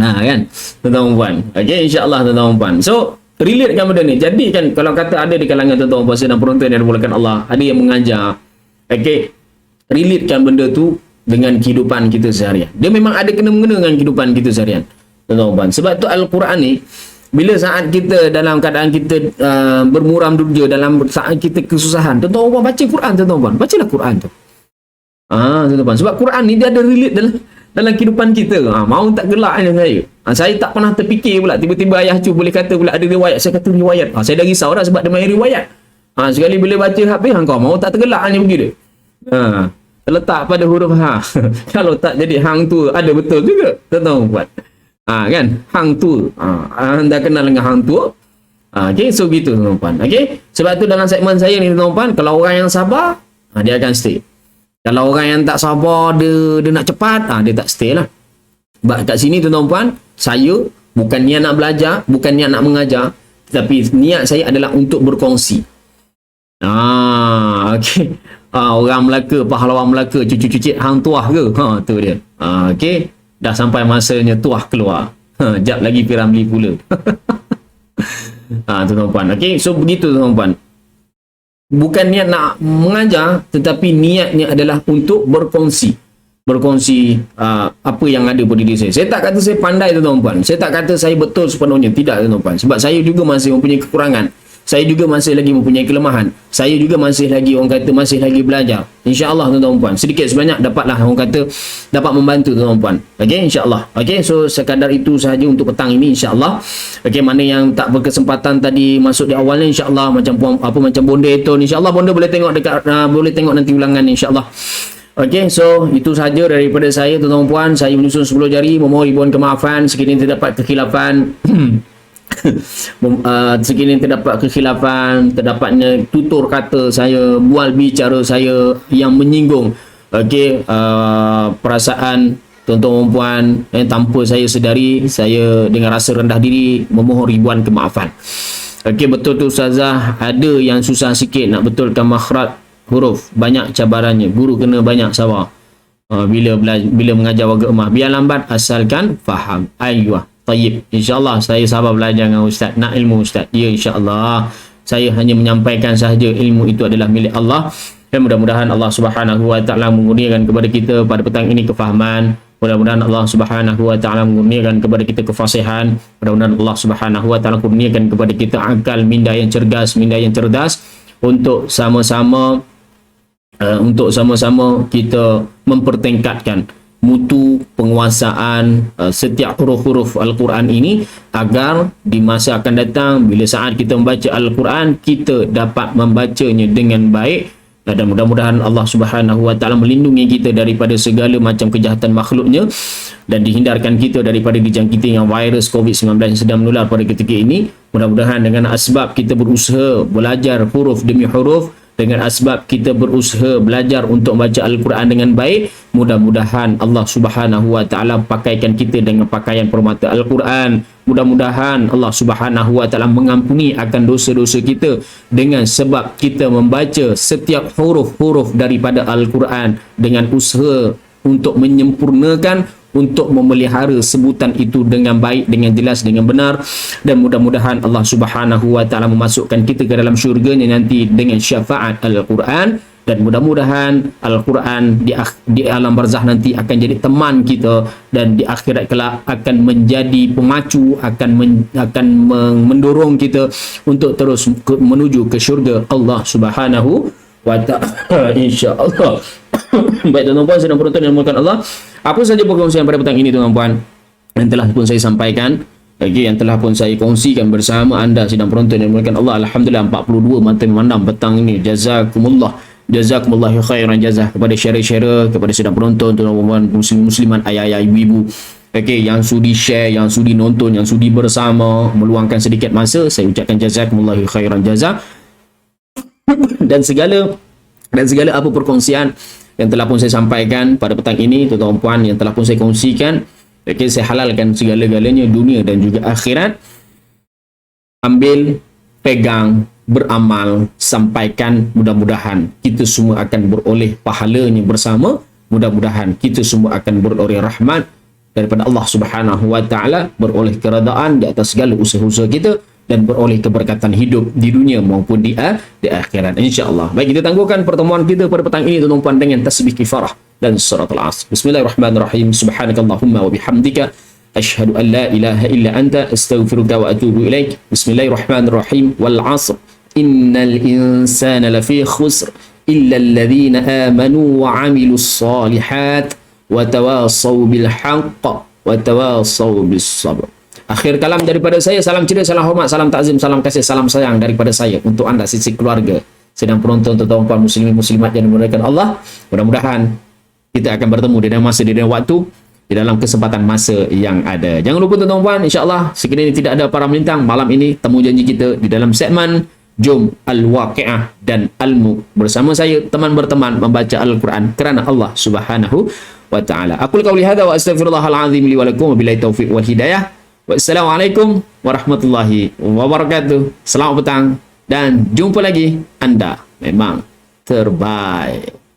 kan tuan-tuan puan. Okey, insya-Allah tuan-tuan puan. So relatekan benda ni. Jadi kan kalau kata ada di kalangan tuan-tuan puan dan penonton yang dimulakan Allah, ada yang mengajar, okey, relatekan benda tu dengan kehidupan kita seharian. Dia memang ada kena-mengena dengan kehidupan kita seharian, tuan-tuan puan. Sebab tu Al-Quran ni, bila saat kita dalam keadaan kita bermuram dunia, dalam saat kita kesusahan, tuan-tuan puan baca Quran, tuan-tuan puan. Bacalah Quran tu. Tuan-tuan puan. Sebab Quran ni dia ada relate dalam kehidupan kita. Mau tak gelaknya saya. Saya tak pernah terfikir pula, tiba-tiba ayah cu boleh kata pula ada riwayat. Saya kata riwayat. Saya dah risau dah sebab dia main riwayat. Sekali bila baca habis, kau mau tak tergelaknya begitu. Terletak pada huruf ha. Kalau tak jadi hang tua, ada betul juga tuan-tuan puan. Kan hang tua, anda kenal dengan hang tua, Okey, so begitu tuan-tuan. Okey, sebab tu dalam segmen saya ni tuan-tuan, kalau orang yang sabar, dia akan stay. Kalau orang yang tak sabar, dia nak cepat, dia tak stay lah. Sebab kat sini tuan-tuan, saya bukan niat nak belajar, bukan niat nak mengajar, tetapi niat saya adalah untuk berkongsi. Okey. Orang Melaka, pahlawan Melaka, cucu-cucik hang tuah ke? Tu dia. Okey, dah sampai masanya tuah keluar. Jap lagi Piramli pula. Tuan-tuan. Okey, so begitu tuan-tuan. Bukan niat nak mengajar, tetapi niatnya adalah untuk berkongsi. Berkongsi apa yang ada pada diri saya. Saya tak kata saya pandai tuan-tuan. Saya tak kata saya betul sepenuhnya. Tidak tuan-tuan. Sebab saya juga masih mempunyai kekurangan. Saya juga masih lagi mempunyai kelemahan. Saya juga masih lagi, orang kata, masih lagi belajar. InsyaAllah tuan-tuan. Sedikit sebanyak dapatlah, orang kata, dapat membantu tuan-tuan. Okey, insyaAllah. Okey, so sekadar itu sahaja untuk petang ini, insyaAllah. Okey, mana yang tak berkesempatan tadi masuk di awalnya, insyaAllah, macam macam Bonda Eton, insyaAllah Bonda boleh tengok dekat, boleh tengok nanti ulangan, insyaAllah. Okey, so itu sahaja daripada saya tuan-tuan puan. Saya menyusun 10 jari, memohon ribuan kemaafan sekiranya terdapat kekhilafan. Sekiranya terdapat kekhilafan, terdapatnya tutur kata saya, bual bicara saya yang menyinggung perasaan tuan-tuan puan tanpa saya sedari, saya dengan rasa rendah diri memohon ribuan kemaafan. Betul tu Ustazah, ada yang susah sikit nak betulkan makhraj huruf, banyak cabarannya, guru kena banyak sabar bila mengajar warga emas. Biar lambat asalkan faham. Ayuh, tayyib. InsyaAllah saya sabar belajar dengan Ustaz. Nak ilmu Ustaz? Ya, insyaAllah. Saya hanya menyampaikan sahaja, ilmu itu adalah milik Allah. Dan mudah-mudahan Allah Subhanahu Wa Ta'ala mengurniakan kepada kita pada petang ini kefahaman. Mudah-mudahan Allah Subhanahu Wa Ta'ala mengurniakan kepada kita kefasihan. Mudah-mudahan Allah Subhanahu Wa Ta'ala mengurniakan kepada kita akal, minda yang cergas, minda yang cerdas, untuk sama-sama kita mempertingkatkan mutu penguasaan setiap huruf-huruf Al-Quran ini, agar di masa akan datang bila saat kita membaca Al-Quran, kita dapat membacanya dengan baik. Dan mudah-mudahan Allah Subhanahu Wa Ta'ala melindungi kita daripada segala macam kejahatan makhluknya, dan dihindarkan kita daripada dijangkiti yang virus COVID-19 yang sedang menular pada ketika ini. Mudah-mudahan dengan asbab kita berusaha belajar huruf demi huruf, dengan asbab kita berusaha belajar untuk membaca Al-Quran dengan baik, mudah-mudahan Allah Subhanahu Wa Ta'ala pakaikan kita dengan pakaian permata Al-Quran. Mudah-mudahan Allah Subhanahu Wa Ta'ala mengampuni akan dosa-dosa kita dengan sebab kita membaca setiap huruf-huruf daripada Al-Quran dengan usaha untuk menyempurnakan, untuk memelihara sebutan itu dengan baik, dengan jelas, dengan benar. Dan mudah-mudahan Allah Subhanahu Wa Ta'ala memasukkan kita ke dalam syurganya nanti dengan syafaat Al-Quran. Dan mudah-mudahan Al-Quran di alam barzah nanti akan jadi teman kita, dan di akhirat kelak akan menjadi pemacu, akan mendorong kita untuk terus menuju ke syurga Allah Subhanahu Wa Ta'ala, insya-Allah. Baik tuan-tuan puan, sedang penonton yang dimuliakan Allah, apa saja perkongsian pada petang ini tuan-tuan puan yang telah pun saya sampaikan, yang telah pun saya kongsikan bersama anda sedang penonton yang dimuliakan Allah. Alhamdulillah 42 mata memandang petang ini. Jazakumullah, jazakumullahu khairan jazah kepada share-share, kepada sedang penonton tuan-tuan musliman, ayah-ayah, ibu-ibu yang sudi share, yang sudi nonton, yang sudi bersama meluangkan sedikit masa. Saya ucapkan jazakumullahu khairan jazah. dan segala apa perkongsian yang telah pun saya sampaikan pada petang ini tuan-tuan puan, yang telah pun saya kongsikan, saya halalkan segala-galanya, dunia dan juga akhirat. Ambil, pegang, beramal, sampaikan. Mudah-mudahan kita semua akan beroleh pahalanya bersama. Mudah-mudahan kita semua akan beroleh rahmat daripada Allah Subhanahu Wa Ta'ala, beroleh keredaan di atas segala usaha-usaha kita, dan beroleh keberkatan hidup di dunia maupun di akhirat, insya-Allah. Baik, kita tangguhkan pertemuan kita pada petang ini tuan-tuan puan dengan tasbih kifarah dan surat al-asr. Bismillahirrahmanirrahim. Subhanakallahumma wa bihamdika asyhadu an la ilaha illa anta astaghfiruka wa atubu ilaik. Bismillahirrahmanirrahim. Wal 'asr innal insana lafi khusr illa alladhina amanu wa 'amilus solihat wa tawasaw bil haqq wa tawasaw bis sabr. Akhir kalam daripada saya, salam ceria, salam hormat, salam takzim, salam kasih, salam sayang daripada saya untuk anda sisi keluarga sedang penonton tuan-tuan puan muslimin muslimat yang dimuliakan Allah. Mudah-mudahan kita akan bertemu di dalam masa, di dalam waktu di dalam kesempatan masa yang ada. Jangan lupa tuan-tuan, insya-Allah sekiranya tidak ada para melintang, malam ini temu janji kita di dalam segmen Jom Al-Waqi'ah dan Al-Mulk. Bersama saya teman berteman membaca Al-Quran kerana Allah Subhanahu wa taala. Aku qauli hadza wa astaghfirullahal azim li wa lakum wabillahi taufiq wal hidayah. Wassalamualaikum warahmatullahi wabarakatuh. Selamat petang dan jumpa lagi. Anda memang terbaik.